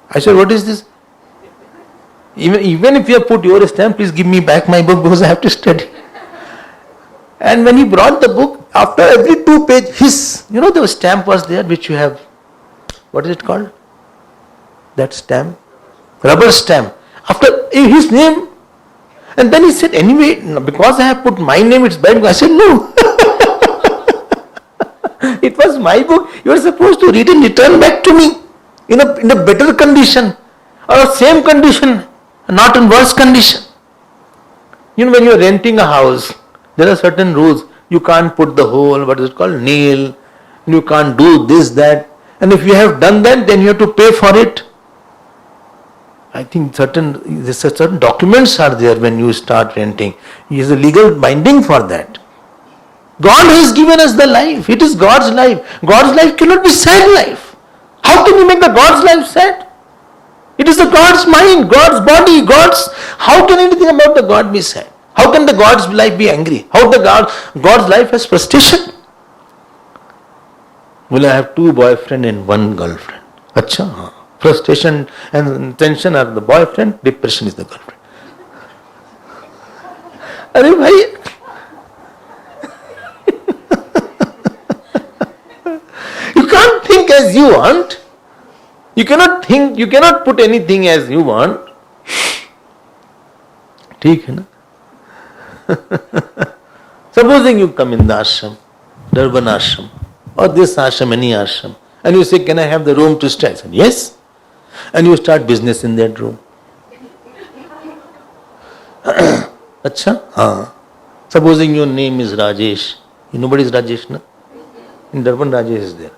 I said, what is this? Even if you have put your stamp, please give me back my book because I have to study. And when he brought the book, after every 2 pages, the stamp was there which you have, what is it called? That stamp? Rubber stamp. After his name. And then he said, anyway, because I have put my name, it's bad. I said, no. It was my book. You are supposed to read and return back to me in a better condition or same condition, not in worse condition. When you are renting a house, there are certain rules. You can't put the whole, what is it called, nail. You can't do this, that. And if you have done that, then you have to pay for it. I think certain documents are there when you start renting. There is a legal binding for that. God has given us the life. It is God's life. God's life cannot be sad life. How can you make the God's life sad? It is the God's mind, God's body, how can anything about the God be sad? How can the God's life be angry? How the God's life has frustration? Will I have 2 boyfriends and 1 girlfriend? Acha, frustration and tension are the boyfriend, depression is the girlfriend. Arey bhai, you can't think as you want. You cannot put anything as you want. ठीक है ना? Supposing you come in the ashram, Durban ashram, or this ashram, any ashram, and you say, can I have the room to stay? I said, yes. And you start business in that room. Acha? Haan. Supposing your name is Rajesh. Nobody is Rajesh, na? In Durban, Rajesh is there.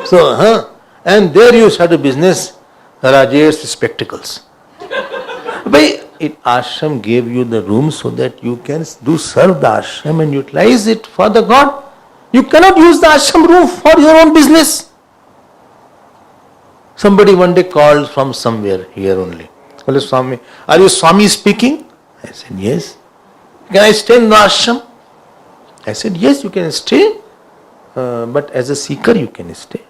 So, and there you start a business, Rajesh spectacles. But ashram gave you the room so that you can serve the ashram and utilize it for the God. You cannot use the ashram room for your own business. Somebody one day called from somewhere here only. Hello, Swami. Are you Swami speaking? I said, yes. Can I stay in the ashram? I said, yes, you can stay. But as a seeker, you can stay.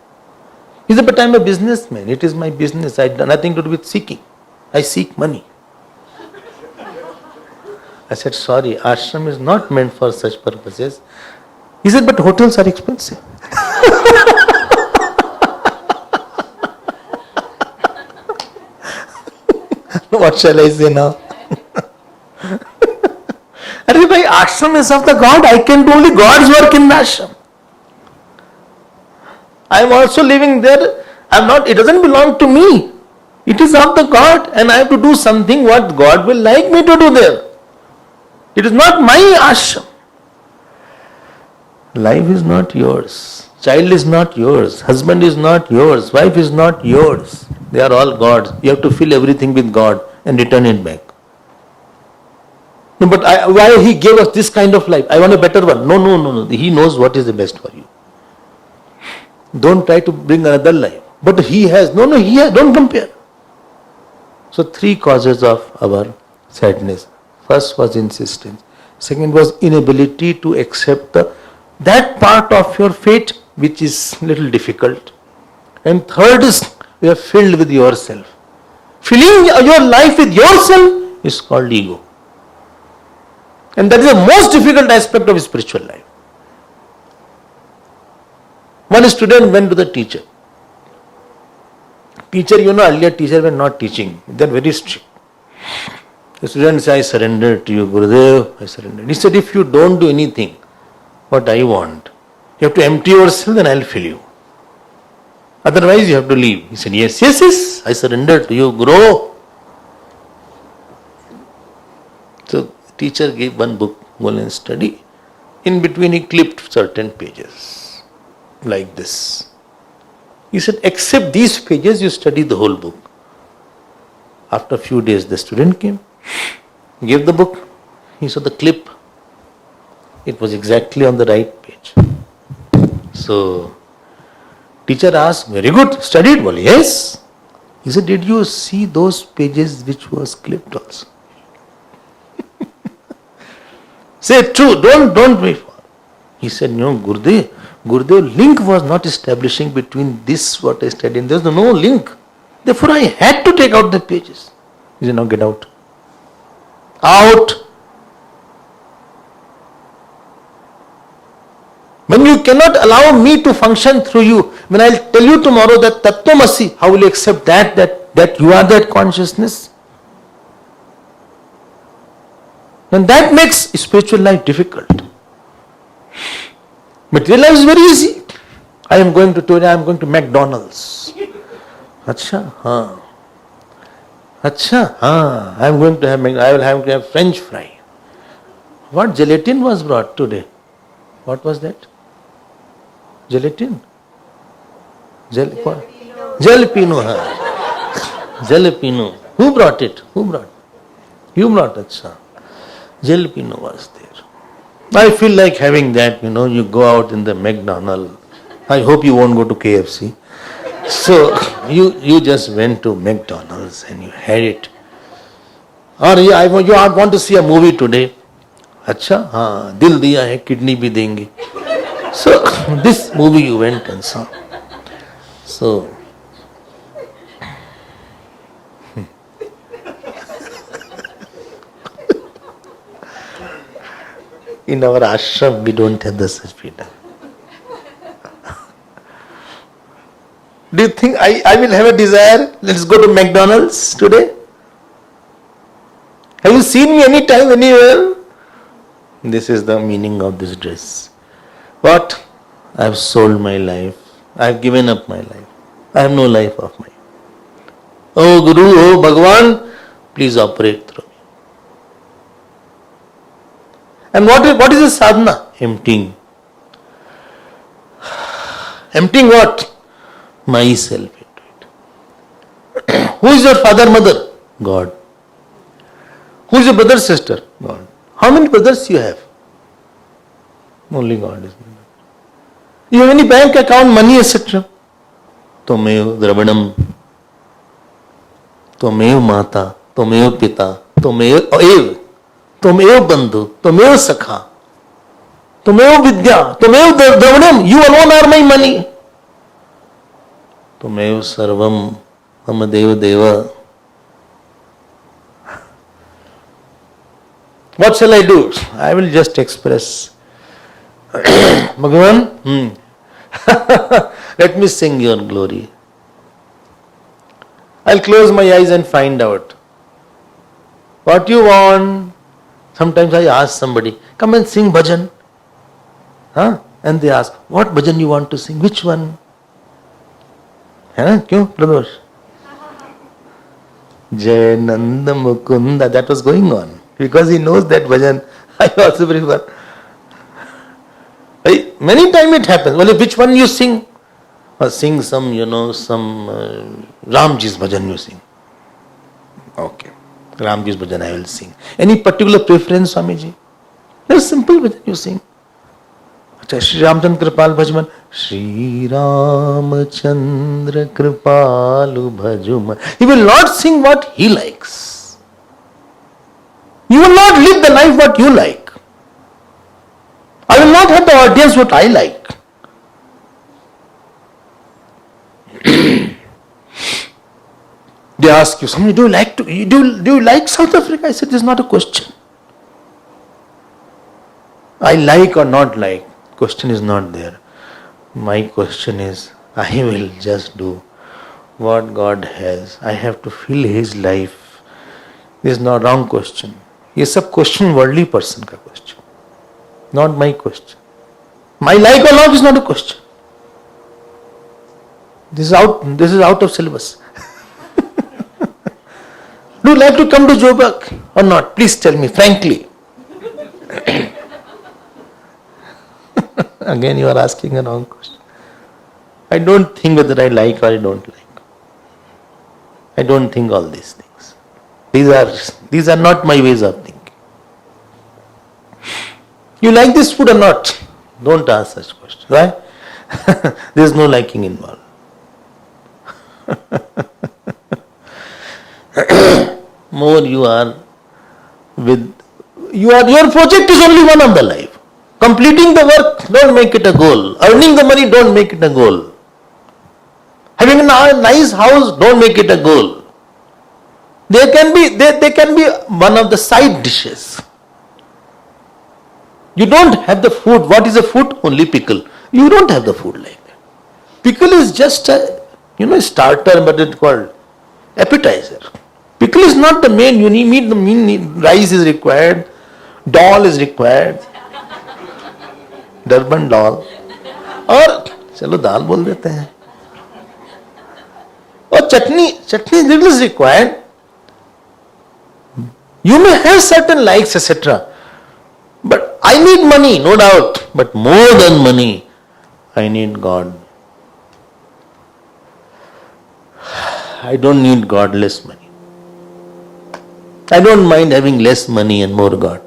He said, but I am a businessman. It is my business. I have nothing to do with seeking. I seek money. I said, sorry, ashram is not meant for such purposes. He said, but hotels are expensive. What shall I say now? Arey bhai, ashram is of the God. I can do only God's work in the ashram. I am also living there. It doesn't belong to me. It is of the God, and I have to do something what God will like me to do there. It is not my ashram. Life is not yours. Child is not yours. Husband is not yours. Wife is not yours. They are all God's. You have to fill everything with God and return it back. No, but why He gave us this kind of life? I want a better one. No. He knows what is the best for you. Don't try to bring another life. But He has. He has. Don't compare. So 3 causes of our sadness. First was insistence. Second was inability to accept that part of your fate which is little difficult. And third is you are filled with yourself. Filling your life with yourself is called ego. And that is the most difficult aspect of spiritual life. One student went to the teacher. Teacher, earlier teachers were not teaching. They are very strict. The student said, I surrender to you, Gurudev, I surrender. He said, if you don't do anything, what I want, you have to empty yourself, then I will fill you. Otherwise, you have to leave. He said, yes, I surrender to you, Guru. So, teacher gave one book, go and study. In between, he clipped certain pages, like this. He said, except these pages, you study the whole book. After a few days, the student came, gave the book. He saw the clip. It was exactly on the right page. So, teacher asked, very good, studied? Well, yes. He said, did you see those pages which was clipped also? Say true, don't wait. He said, no, Gurudev, link was not establishing between this what I studied. There was no link. Therefore, I had to take out the pages. He said, now get out. Out. When you cannot allow me to function through you, when I'll tell you tomorrow that Tattvamasi, how will you accept that you are that consciousness? And that makes spiritual life difficult. Material life is very easy. I am going to McDonald's. Acha, haan. Acha, haan. I will have to have French fry. What gelatin was brought today? What was that? Gelatin? Jalapeno. Jalapeno. Who brought it? You brought it, sir. Jalapeno was there. I feel like having that, you go out in the McDonald's. I hope you won't go to KFC. So, you just went to McDonald's and you had it. Or you want to see a movie today. Acha, haan, dil diya hai, kidney bhi denge. So, this movie you went and saw. So, in our ashram, we don't have the such freedom. Do you think I will have a desire? Let's go to McDonald's today. Have you seen me anytime, anywhere? This is the meaning of this dress. What? I have sold my life. I have given up my life. I have no life of mine. Oh Guru, oh Bhagavan, please operate through me. And what is the sadhana? Emptying. Emptying what? Myself into it. Who is your father, mother? God. Who is your brother, sister? God. How many brothers you have? Only God is. You have any bank account, money, etc.? Tomev Dravidam. Tomev Mata. Tomev Pita. Tomev Ev. Tomev Bandhu. Tomev Sakha. Tomev Vidya. Tomev Dravidam. You alone are my money. Tomev Sarvam. Mama Deva. What shall I do? I will just express. Bhagavan, let me sing your glory. I'll close my eyes and find out. What you want? Sometimes I ask somebody, come and sing bhajan. And they ask, what bhajan you want to sing? Which one? Kyun, Pradosh? Jai Nanda Mukunda. That was going on. Because he knows that bhajan, I also prefer. Many times it happens. Well, which one you sing? Or sing some, some Ramji's bhajan you sing. Okay. Ramji's bhajan I will sing. Any particular preference, Swamiji? Very simple bhajan you sing. Shri Ramchandra Kripal Bhajman. Shri Ramchandra Kripalu Bhajuman. He will not sing what he likes. You will not live the life what you like. I will not have the audience what I like. They ask you, somebody, do you like South Africa? I said, this is not a question. I like or not like. Question is not there. My question is, I will just do what God has. I have to feel His life. This is not wrong question. ये सब question worldly person का question. Not my question. My like or not is not a question. This is out of syllabus. Do you like to come to Joburg or not? Please tell me frankly. Again you are asking a wrong question. I don't think whether I like or I don't like. I don't think all these things. These are not my ways of thinking. You like this food or not? Don't ask such questions. Why? There is no liking involved. More you are with your project is only one of the life. Completing the work, don't make it a goal. Earning the money, don't make it a goal. Having a nice house, don't make it a goal. They can be one of the side dishes. You don't have the food. What is the food? Only pickle. You don't have the food like that. Pickle is just a starter, but it's called appetizer. Pickle is not the main. You need the main. Rice is required. Dal is required. Durban dal. और चलो दाल बोल देते हैं. और chutney little is required. You may have certain likes, etc. But I need money, no doubt. But more than money, I need God. I don't need God less money. I don't mind having less money and more God.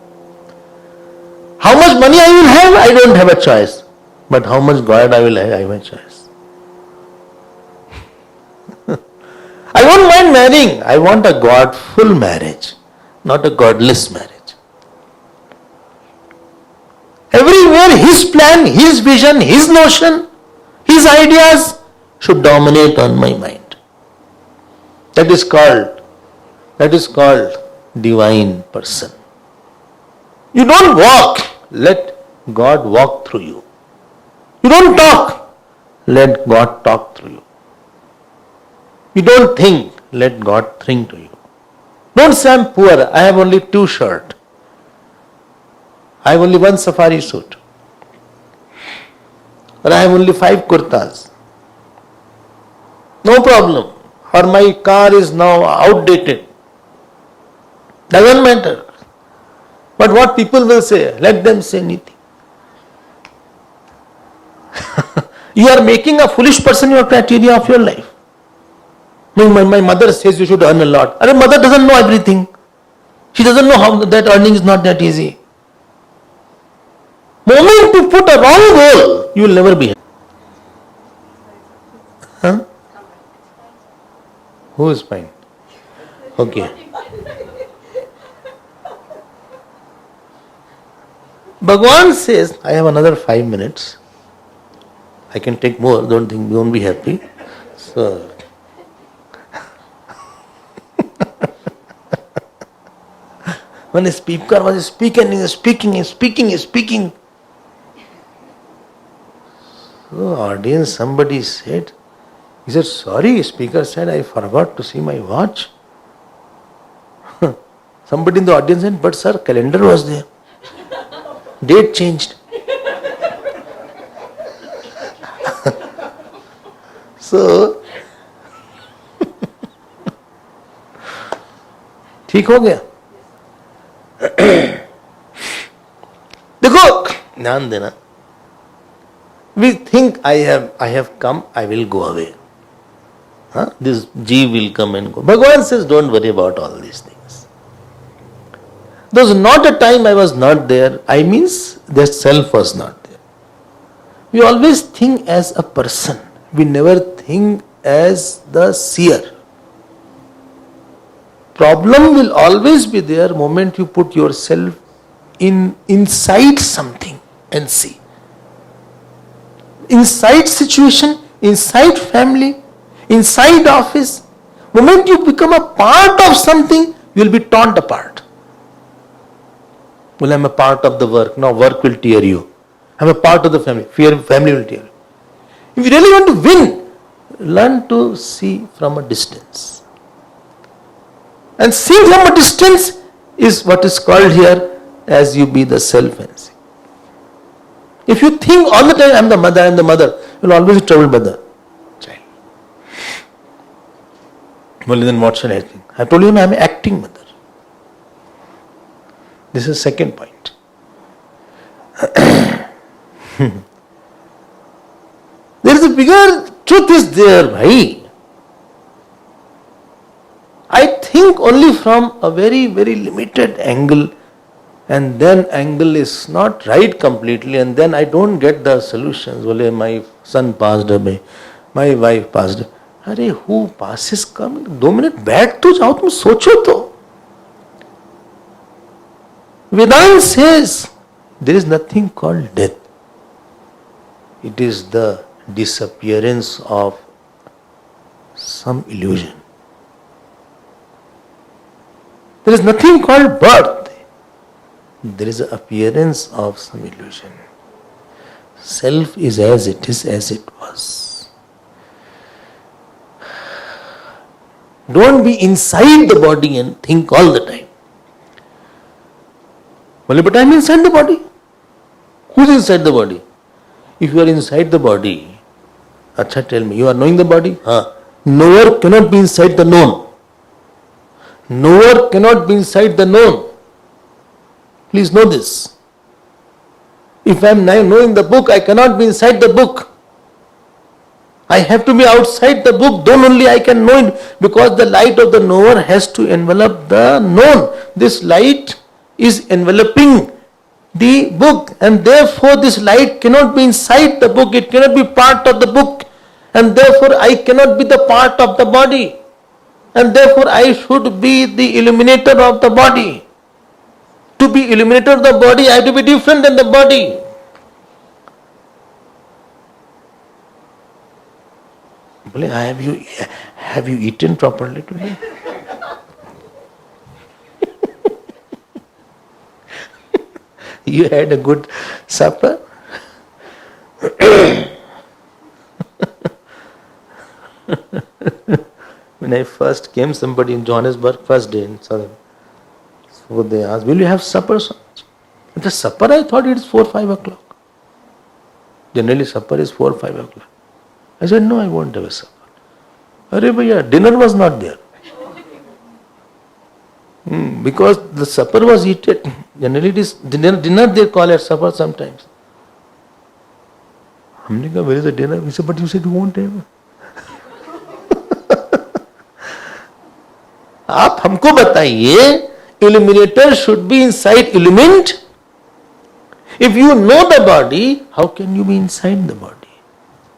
How much money I will have, I don't have a choice. But how much God I will have, I have a choice. I don't mind marrying. I want a Godful marriage, not a godless marriage. Everywhere His plan, His vision, His notion, His ideas should dominate on my mind. That is called divine person. You don't walk, let God walk through you. You don't talk, let God talk through you. You don't think, let God think to you. Don't say I'm poor, I have only 2 shirts. I have only 1 safari suit. Or I have only 5 kurtas. No problem. Or my car is now outdated. Doesn't matter. But what people will say, let them say anything. You are making a foolish person your criteria of your life. My mother says you should earn a lot. Our mother doesn't know everything. She doesn't know how that earning is not that easy. Moment you put a wrong goal, you will never be happy. Huh? Who is fine? Okay. Bhagavan says, I have another 5 minutes. I can take more, don't be happy. So, when a speaker was speaking. So, audience, somebody said, he said, sorry, speaker said, I forgot to see my watch. Somebody in the audience said, but sir, calendar was there. Date changed. So, ठीक हो गया. देखो ध्यान देना. We think I have come, I will go away. This jeev will come and go. Bhagavan says, don't worry about all these things. There was not a time I was not there. I means the self was not there. We always think as a person. We never think as the seer. Problem will always be there moment you put yourself inside something and see. Inside situation, inside family, inside office. Moment you become a part of something, you will be torn apart. Well, I'm a part of the work. Now work will tear you. I'm a part of the family. Family will tear you. If you really want to win, learn to see from a distance. And seeing from a distance is what is called here as you be the self and see. If you think all the time, I'm the mother, you'll always be troubled by the child. Well, then what shall I think? I told you I'm an acting mother. This is second point. There is a bigger truth is there, bhai. I think only from a very, very limited angle, and then angle is not right completely, and then I don't get the solutions. Well, my son passed away, my wife passed away. अरे who passes come? 2 minutes बैठ तो जाओ, तुम सोचो तो. Vedanta says there is nothing called death. It is the disappearance of some illusion. There is nothing called birth. there is an appearance of some illusion. Self is as it is, as it was. Don't be inside the body and think all the time. Well, but I am inside the body. Who is inside the body? If you are inside the body, acha, tell me, you are knowing the body? Knower cannot be inside the known. Knower cannot be inside the known. Please know this. If I am now knowing the book, I cannot be inside the book. I have to be outside the book, then only I can know it, because the light of the knower has to envelop the known. This light is enveloping the book, and therefore this light cannot be inside the book, it cannot be part of the book, and therefore I cannot be the part of the body, and therefore I should be the illuminator of the body. To be illuminator of the body, I have to be different than the body. Have you eaten properly today? You had a good supper? When I first came, somebody in Johannesburg, first day in Southern, so they asked, will you have supper? The supper, I thought it is 4-5 o'clock. Generally supper is 4-5 o'clock. I said, no, I won't have a supper. Arey bhaiya, dinner was not there. Because the supper was eaten. Generally it is dinner they call it supper sometimes. हमने कहा, where is the dinner? He said, but you said you won't have. आप हमको बताइए, illuminator should be inside illumined. If you know the body, how can you be inside the body?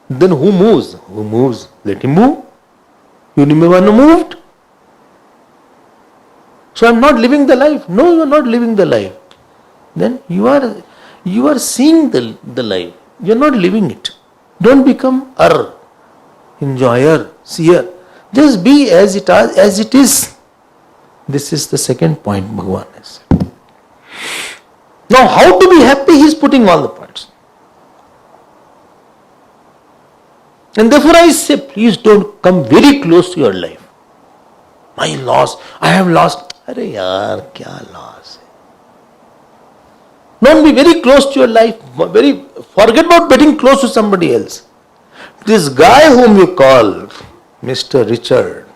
Then who moves? Who moves? Let him move. You never moved. So I am not living the life. No, you are not living the life. Then you are seeing the life. You are not living it. Don't become enjoyer, seer. Just be as it is. This is the second point Bhagavan has said. Now how to be happy, he is putting all the points. And therefore I say, please don't come very close to your life. My loss, I have lost. Arey yaar, kya loss? Don't be very close to your life. Forget about getting close to somebody else. This guy whom you call Mr. Richard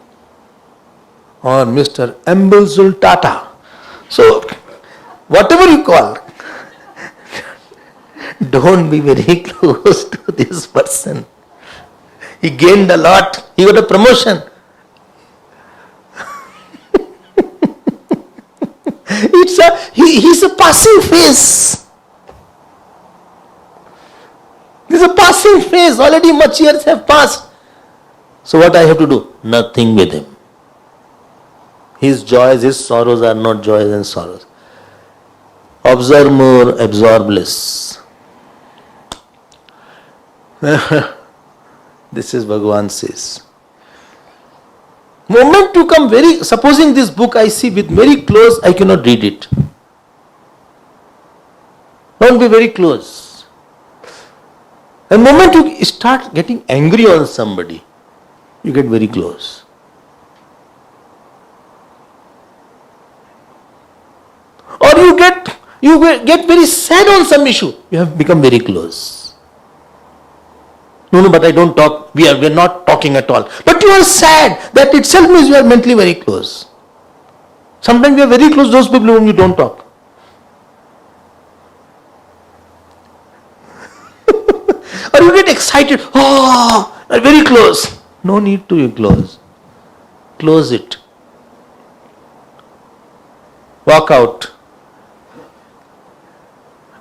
or Mr. Ambulzul Tata. So, whatever you call, don't be very close to this person. He gained a lot. He got a promotion. He's a passing phase. This is a passing phase. Already much years have passed. So what I have to do? Nothing with him. His joys, his sorrows are not joys and sorrows. Observe more, absorb less. This is Bhagavan says. Moment to come supposing this book I see with very close, I cannot read it. Don't be very close. The moment you start getting angry on somebody, you get very close. Or you get very sad on some issue, you have become very close. No, but I don't talk. We are not talking at all. But you are sad. That itself means you are mentally very close. Sometimes you are very close to those people whom you don't talk. Or you get excited. Oh, you are very close. No need to be close. Close it. Walk out.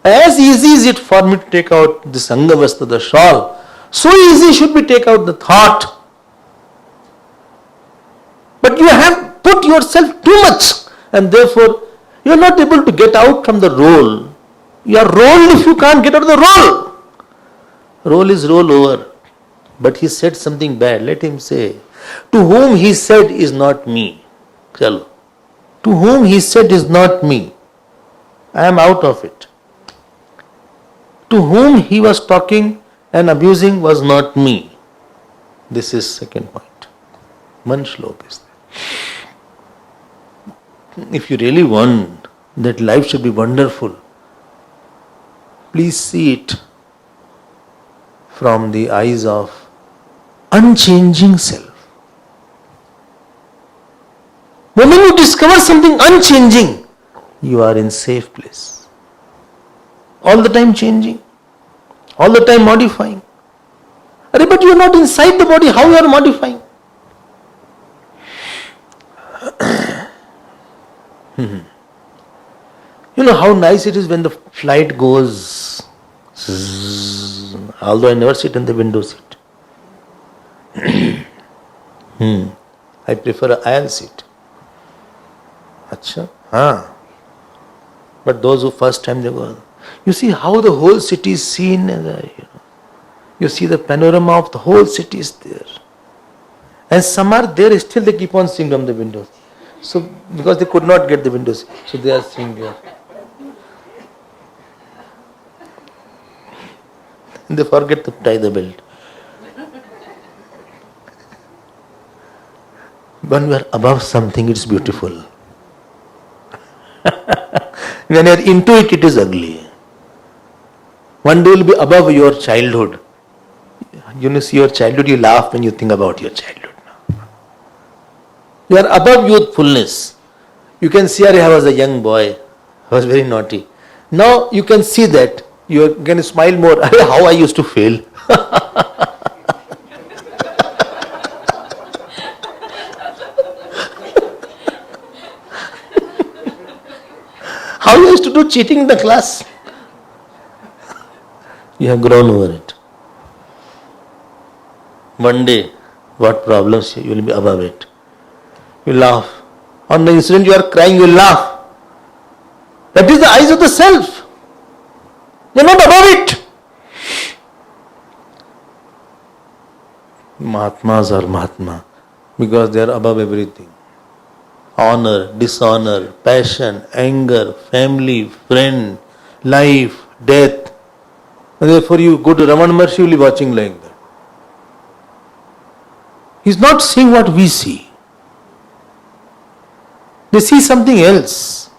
As easy is it for me to take out this Angavastra, the shawl, so easy should be take out the thought. But you have put yourself too much, and therefore you are not able to get out from the role. You are rolled if you can't get out of the role. Role is roll over. But he said something bad. Let him say. To whom he said is not me. Chalo. To whom he said is not me. I am out of it. To whom he was talking and abusing was not me. This is second point. One shlok is there. If you really want that life should be wonderful, please see it from the eyes of unchanging self. When you discover something unchanging, you are in safe place. All the time changing, all the time modifying. But you are not inside the body, how you are modifying? You know how nice it is when the flight goes zzz, although I never sit in the window seat. I prefer an aisle seat. Acha? But those who first time they go, you see how the whole city is seen, you see the panorama of the whole city is there. And some are there, still they keep on seeing from the windows. So, because they could not get the windows, so they are seeing there. And they forget to tie the belt. When you are above something, it's beautiful. When you are into it, it is ugly. One day you will be above your childhood. You see your childhood, you laugh when you think about your childhood. You are above youthfulness. You can see, I was a young boy, I was very naughty. Now you can see that, you can smile more, how I used to fail. How you used to do cheating in the class. You have grown over it. One day, what problems you will be above it. You laugh. On the incident you are crying, you laugh. That is the eyes of the self. You are not above it. Mahatmas are Mahatma because they are above everything. Honor, dishonor, passion, anger, family, friend, life, death. And therefore you go to Raman Maharshi, you will be watching like that. He is not seeing what we see. They see something else.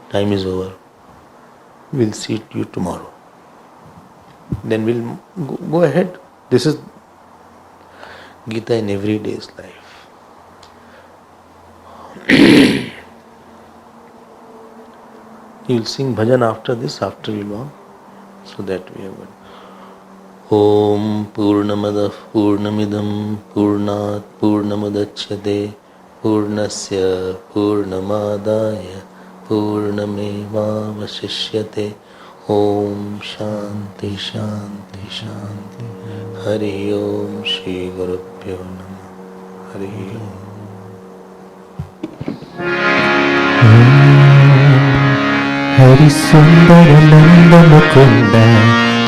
Time is over. We'll see you tomorrow. Then we'll go ahead. This is Gita in everyday's life. You will sing bhajan after this, after we walk, so that we have one. Om Purnamada Purnamidam Purnat Purnamadachyate Purnasya Purnamadaya Purnameva Vasishyate. Om Shanti Shanti Shanti. Hari Om Shri Gurubhyo Namah. Hari Om. Hari Sundara Nanda Mukunda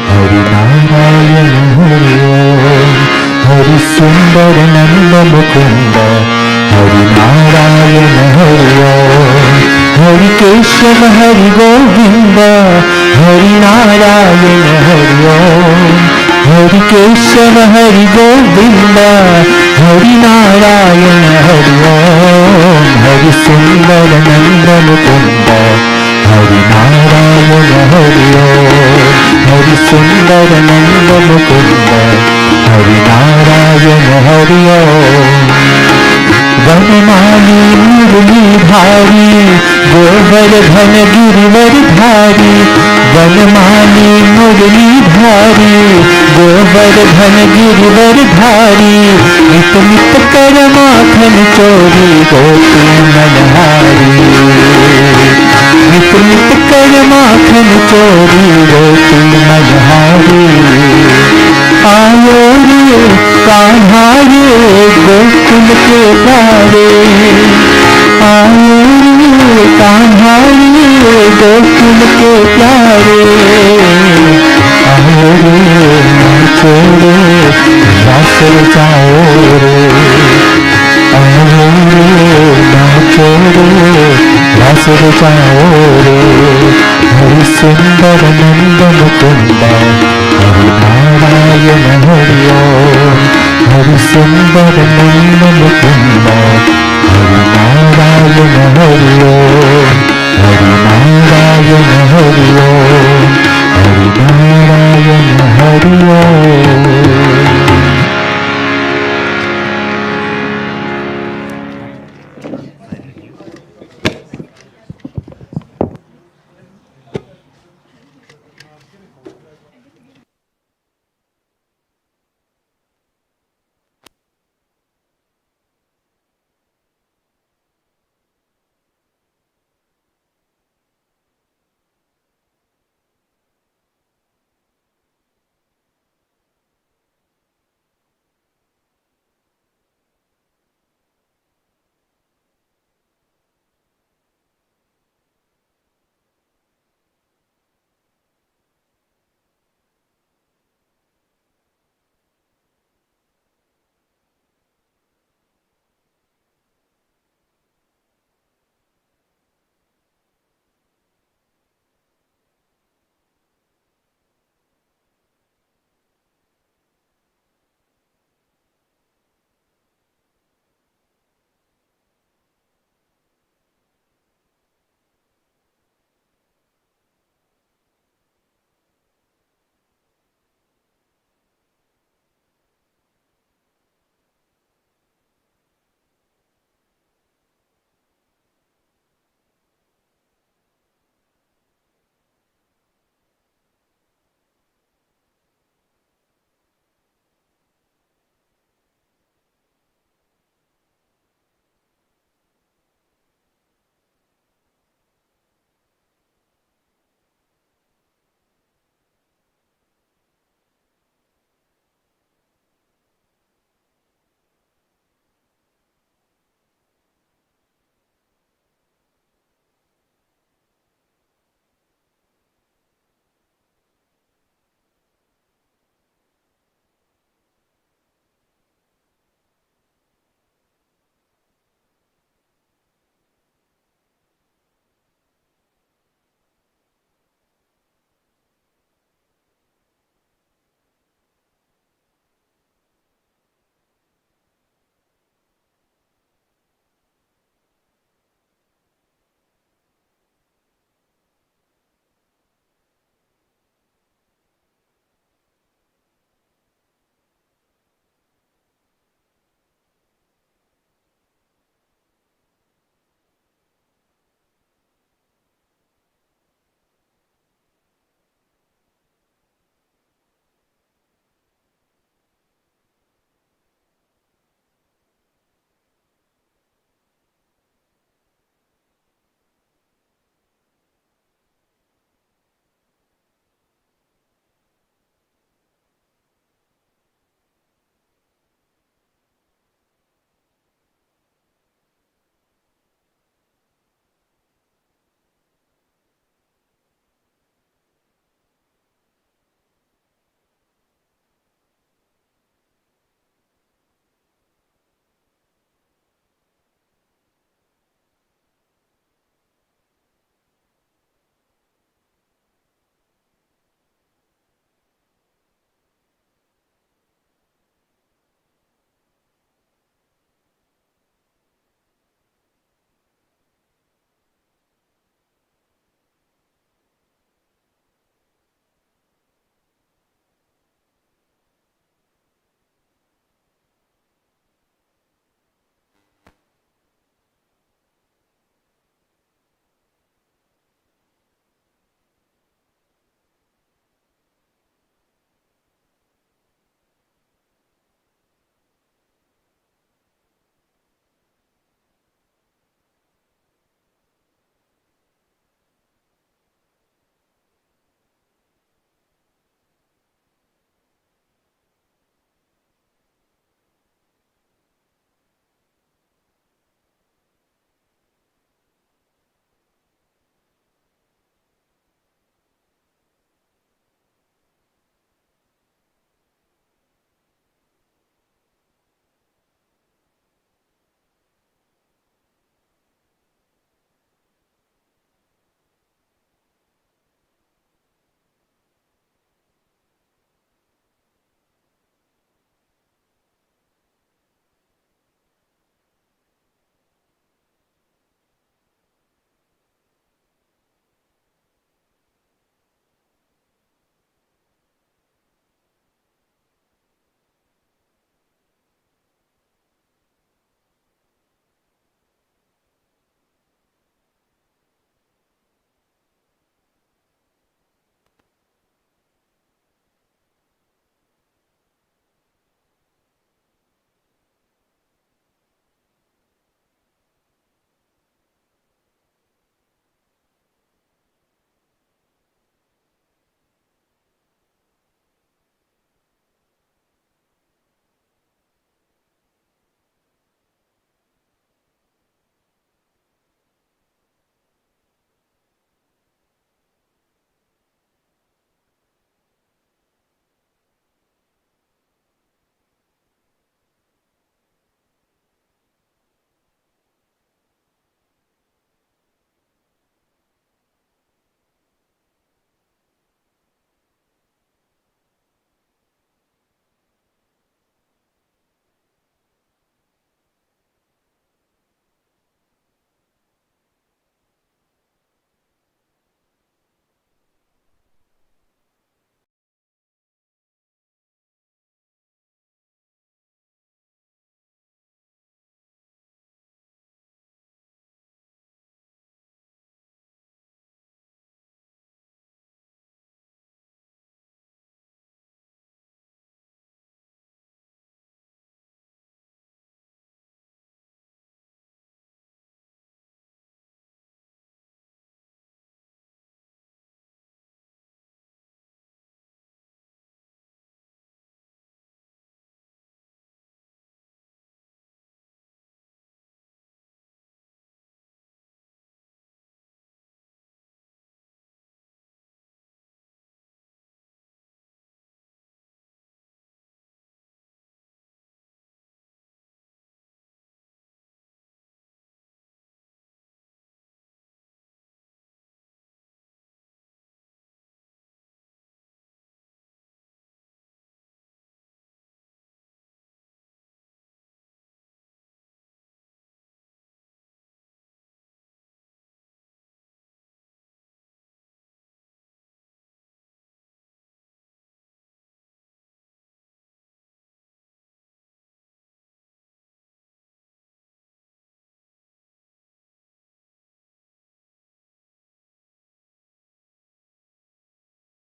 Hari Narayana Hari Om. Hari Sundara Nanda Mukunda Hari Narayana Hari Om. Hari Keshava Hari Govinda Hari Narayana Hari Om. Hari Keshava Hari Govinda Hari Narayana Hari Om. Hari Sundara Nanda Mukunda Hari Narayana Hari Om. Hari Sundara Nanda Mukunda Hari Narayana Hari Om. वनमाली मुरली धारी गोवर्धन गिरिवर धारी. वनमाली मुरली धारी गोवर्धन गिरिवर धारी. नित नित कर माखन चोरी गोपी मनहारी. नित नित कर माखन चोरी गोपी मनहारी. आयो रे कान्हा रे गोकुल के प्यारे. आयो रे कान्हा रे गोकुल के प्यारे. आयो रे नाचो रे रास जाओ रे. आयो रे नाचो रे रास सुंदर नंदन कुंदा हरि नारायण हरि ओम हरि नारायण हरि ओम हरि नारायण हरि ओम।